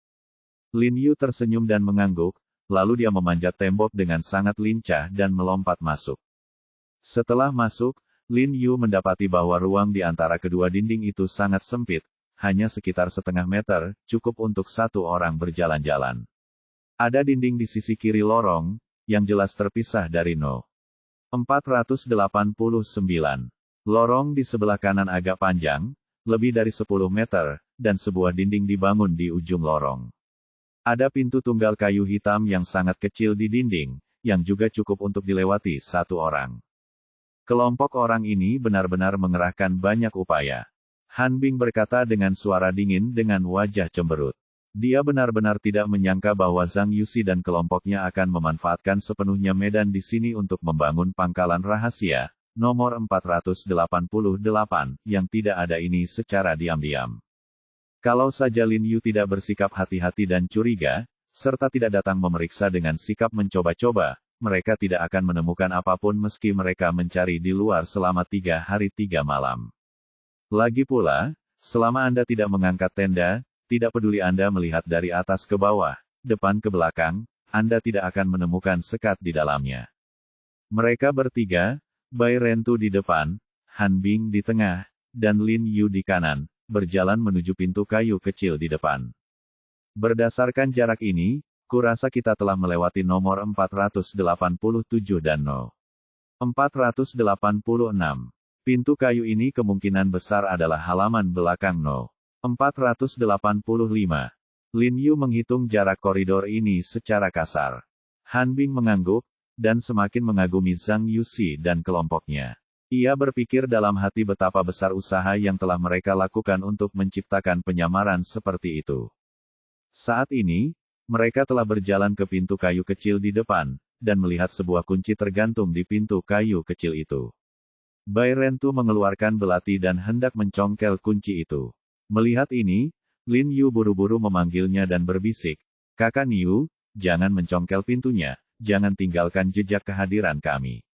Lin Yu tersenyum dan mengangguk, lalu dia memanjat tembok dengan sangat lincah dan melompat masuk. Setelah masuk, Lin Yu mendapati bahwa ruang di antara kedua dinding itu sangat sempit, hanya sekitar setengah meter, cukup untuk satu orang berjalan-jalan. Ada dinding di sisi kiri lorong, yang jelas terpisah dari No. 489. Lorong di sebelah kanan agak panjang, lebih dari 10 meter, dan sebuah dinding dibangun di ujung lorong. Ada pintu tunggal kayu hitam yang sangat kecil di dinding, yang juga cukup untuk dilewati satu orang. Kelompok orang ini benar-benar mengerahkan banyak upaya. Han Bing berkata dengan suara dingin dengan wajah cemberut. Dia benar-benar tidak menyangka bahwa Zhang Yuxi dan kelompoknya akan memanfaatkan sepenuhnya medan di sini untuk membangun pangkalan rahasia, nomor 488, yang tidak ada ini secara diam-diam. Kalau saja Lin Yu tidak bersikap hati-hati dan curiga, serta tidak datang memeriksa dengan sikap mencoba-coba, mereka tidak akan menemukan apapun meski mereka mencari di luar selama 3 hari 3 malam. Lagi pula, selama Anda tidak mengangkat tenda, tidak peduli Anda melihat dari atas ke bawah, depan ke belakang, Anda tidak akan menemukan sekat di dalamnya. Mereka bertiga, Bai Rentu di depan, Han Bing di tengah, dan Lin Yu di kanan, berjalan menuju pintu kayu kecil di depan. Berdasarkan jarak ini, kurasa kita telah melewati nomor 487 dan No. 486. Pintu kayu ini kemungkinan besar adalah halaman belakang No. 485. Lin Yu menghitung jarak koridor ini secara kasar. Han Bing mengangguk, dan semakin mengagumi Zhang Yuxi dan kelompoknya. Ia berpikir dalam hati betapa besar usaha yang telah mereka lakukan untuk menciptakan penyamaran seperti itu. Saat ini, mereka telah berjalan ke pintu kayu kecil di depan, dan melihat sebuah kunci tergantung di pintu kayu kecil itu. Bai Rentu mengeluarkan belati dan hendak mencongkel kunci itu. Melihat ini, Lin Yu buru-buru memanggilnya dan berbisik, "Kakak Niu, jangan mencongkel pintunya, jangan tinggalkan jejak kehadiran kami."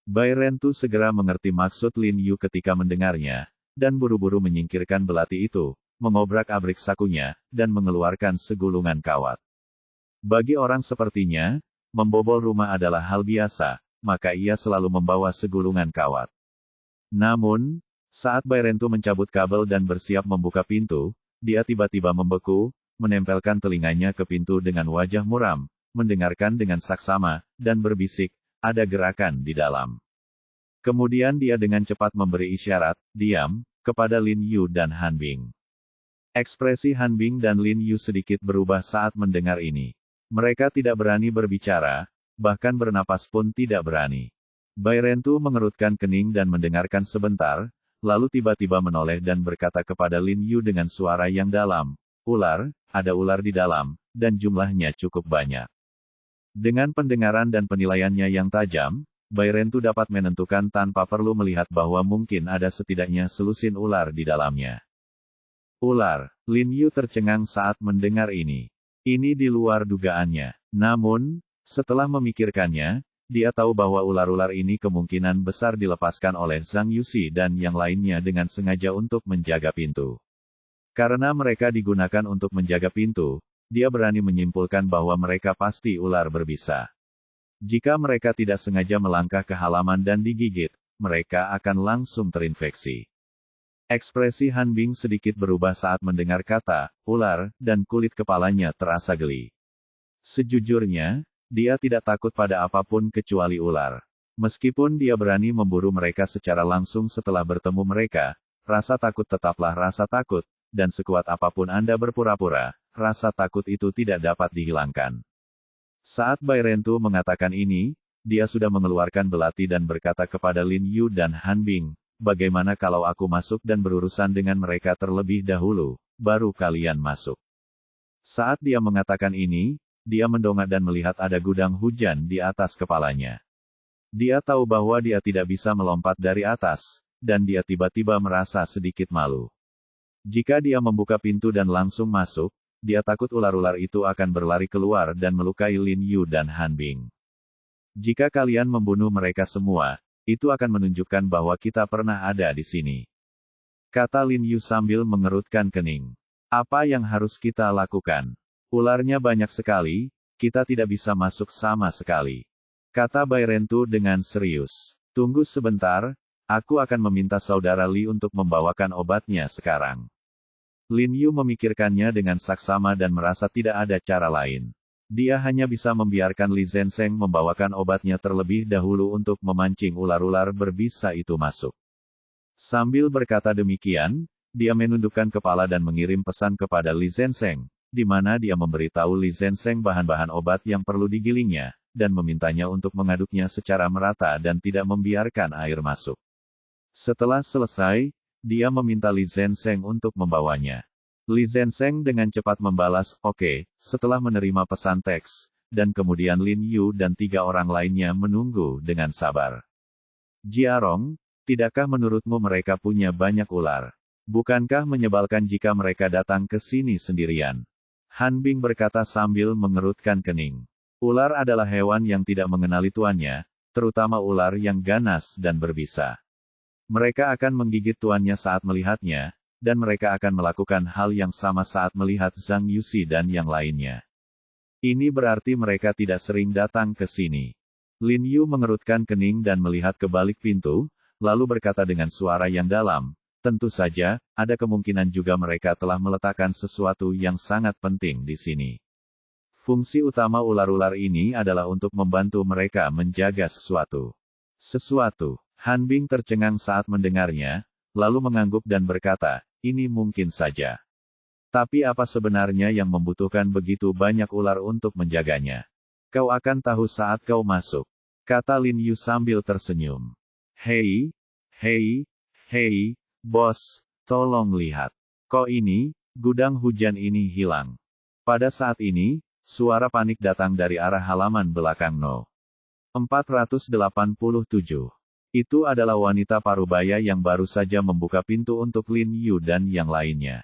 Bai Rentu segera mengerti maksud Lin Yu ketika mendengarnya, dan buru-buru menyingkirkan belati itu, mengobrak-abrik sakunya, dan mengeluarkan segulungan kawat. Bagi orang sepertinya, membobol rumah adalah hal biasa, maka ia selalu membawa segulungan kawat. Namun, saat Bairentu mencabut kabel dan bersiap membuka pintu, dia tiba-tiba membeku, menempelkan telinganya ke pintu dengan wajah muram, mendengarkan dengan saksama, dan berbisik, ada gerakan di dalam. Kemudian dia dengan cepat memberi isyarat, diam, kepada Lin Yu dan Han Bing. Ekspresi Han Bing dan Lin Yu sedikit berubah saat mendengar ini. Mereka tidak berani berbicara, bahkan bernapas pun tidak berani. Bairentu mengerutkan kening dan mendengarkan sebentar, lalu tiba-tiba menoleh dan berkata kepada Lin Yu dengan suara yang dalam, "Ular, ada ular di dalam, dan jumlahnya cukup banyak." Dengan pendengaran dan penilaiannya yang tajam, Bairentu dapat menentukan tanpa perlu melihat bahwa mungkin ada setidaknya selusin ular di dalamnya. Ular, Lin Yu tercengang saat mendengar ini. Ini di luar dugaannya. Namun, setelah memikirkannya, dia tahu bahwa ular-ular ini kemungkinan besar dilepaskan oleh Zhang Yuxi dan yang lainnya dengan sengaja untuk menjaga pintu. Karena mereka digunakan untuk menjaga pintu, dia berani menyimpulkan bahwa mereka pasti ular berbisa. Jika mereka tidak sengaja melangkah ke halaman dan digigit, mereka akan langsung terinfeksi. Ekspresi Han Bing sedikit berubah saat mendengar kata ular, dan kulit kepalanya terasa geli. Sejujurnya, dia tidak takut pada apapun kecuali ular. Meskipun dia berani memburu mereka secara langsung setelah bertemu mereka, rasa takut tetaplah rasa takut, dan sekuat apapun Anda berpura-pura, rasa takut itu tidak dapat dihilangkan. Saat Bairentu mengatakan ini, dia sudah mengeluarkan belati dan berkata kepada Lin Yu dan Han Bing, "Bagaimana kalau aku masuk dan berurusan dengan mereka terlebih dahulu, baru kalian masuk?" Saat dia mengatakan ini, dia mendongak dan melihat ada gudang hujan di atas kepalanya. Dia tahu bahwa dia tidak bisa melompat dari atas, dan dia tiba-tiba merasa sedikit malu. Jika dia membuka pintu dan langsung masuk, dia takut ular-ular itu akan berlari keluar dan melukai Lin Yu dan Han Bing. "Jika kalian membunuh mereka semua, itu akan menunjukkan bahwa kita pernah ada di sini," kata Lin Yu sambil mengerutkan kening. "Apa yang harus kita lakukan? Ularnya banyak sekali, kita tidak bisa masuk sama sekali," kata Bairentu dengan serius. "Tunggu sebentar, aku akan meminta saudara Li untuk membawakan obatnya sekarang." Lin Yu memikirkannya dengan saksama dan merasa tidak ada cara lain. Dia hanya bisa membiarkan Li Zenseng membawakan obatnya terlebih dahulu untuk memancing ular-ular berbisa itu masuk. Sambil berkata demikian, dia menundukkan kepala dan mengirim pesan kepada Li Zenseng, di mana dia memberitahu Li Zenseng bahan-bahan obat yang perlu digilingnya, dan memintanya untuk mengaduknya secara merata dan tidak membiarkan air masuk. Setelah selesai, dia meminta Li Zenseng untuk membawanya. Li Zenseng dengan cepat membalas, "Oke," setelah menerima pesan teks, dan kemudian Lin Yu dan 3 orang lainnya menunggu dengan sabar. "Jiarong, tidakkah menurutmu mereka punya banyak ular? Bukankah menyebalkan jika mereka datang ke sini sendirian?" Han Bing berkata sambil mengerutkan kening. Ular adalah hewan yang tidak mengenali tuannya, terutama ular yang ganas dan berbisa. Mereka akan menggigit tuannya saat melihatnya, dan mereka akan melakukan hal yang sama saat melihat Zhang Yuxi dan yang lainnya. Ini berarti mereka tidak sering datang ke sini. Lin Yu mengerutkan kening dan melihat ke balik pintu, lalu berkata dengan suara yang dalam, "Tentu saja, ada kemungkinan juga mereka telah meletakkan sesuatu yang sangat penting di sini. Fungsi utama ular-ular ini adalah untuk membantu mereka menjaga sesuatu." "Sesuatu?" Han Bing tercengang saat mendengarnya, lalu mengangguk dan berkata, "Ini mungkin saja. Tapi apa sebenarnya yang membutuhkan begitu banyak ular untuk menjaganya? Kau akan tahu saat kau masuk," kata Lin Yu sambil tersenyum. Hei, bos, tolong lihat. Kok ini, gudang hujan ini hilang." Pada saat ini, suara panik datang dari arah halaman belakang No. 487. Itu adalah wanita parubaya yang baru saja membuka pintu untuk Lin Yu dan yang lainnya.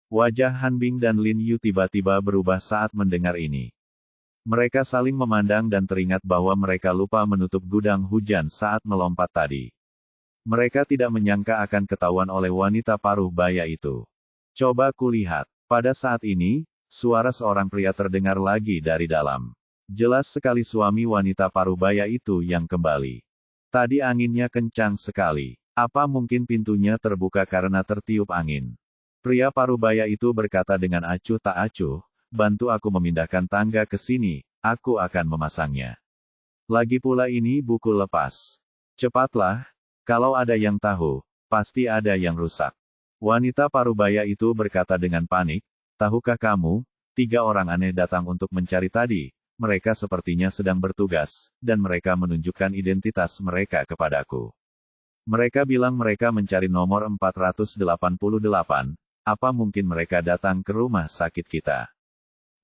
Wajah Han Bing dan Lin Yu tiba-tiba berubah saat mendengar ini. Mereka saling memandang dan teringat bahwa mereka lupa menutup gudang hujan saat melompat tadi. Mereka tidak menyangka akan ketahuan oleh wanita parubaya itu. "Coba kulihat." Pada saat ini, suara seorang pria terdengar lagi dari dalam. Jelas sekali suami wanita parubaya itu yang kembali. Tadi anginnya kencang sekali. Apa mungkin pintunya terbuka karena tertiup angin? Pria parubaya itu berkata dengan acuh tak acuh, bantu aku memindahkan tangga ke sini, aku akan memasangnya. Lagi pula ini buku lepas. Cepatlah, kalau ada yang tahu, pasti ada yang rusak. Wanita parubaya itu berkata dengan panik, tahukah kamu, 3 orang aneh datang untuk mencari tadi, mereka sepertinya sedang bertugas, dan mereka menunjukkan identitas mereka kepadaku. Mereka bilang mereka mencari nomor 488, apa mungkin mereka datang ke rumah sakit kita?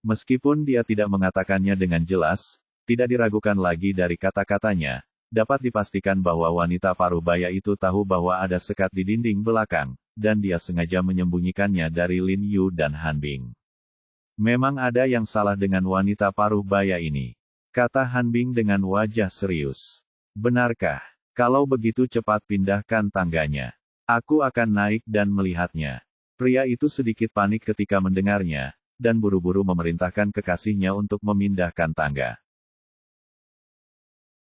Meskipun dia tidak mengatakannya dengan jelas, tidak diragukan lagi dari kata-katanya, dapat dipastikan bahwa wanita parubaya itu tahu bahwa ada sekat di dinding belakang, dan dia sengaja menyembunyikannya dari Lin Yu dan Han Bing. Memang ada yang salah dengan wanita parubaya ini, kata Han Bing dengan wajah serius. Benarkah? Kalau begitu cepat pindahkan tangganya. Aku akan naik dan melihatnya. Pria itu sedikit panik ketika mendengarnya, dan buru-buru memerintahkan kekasihnya untuk memindahkan tangga.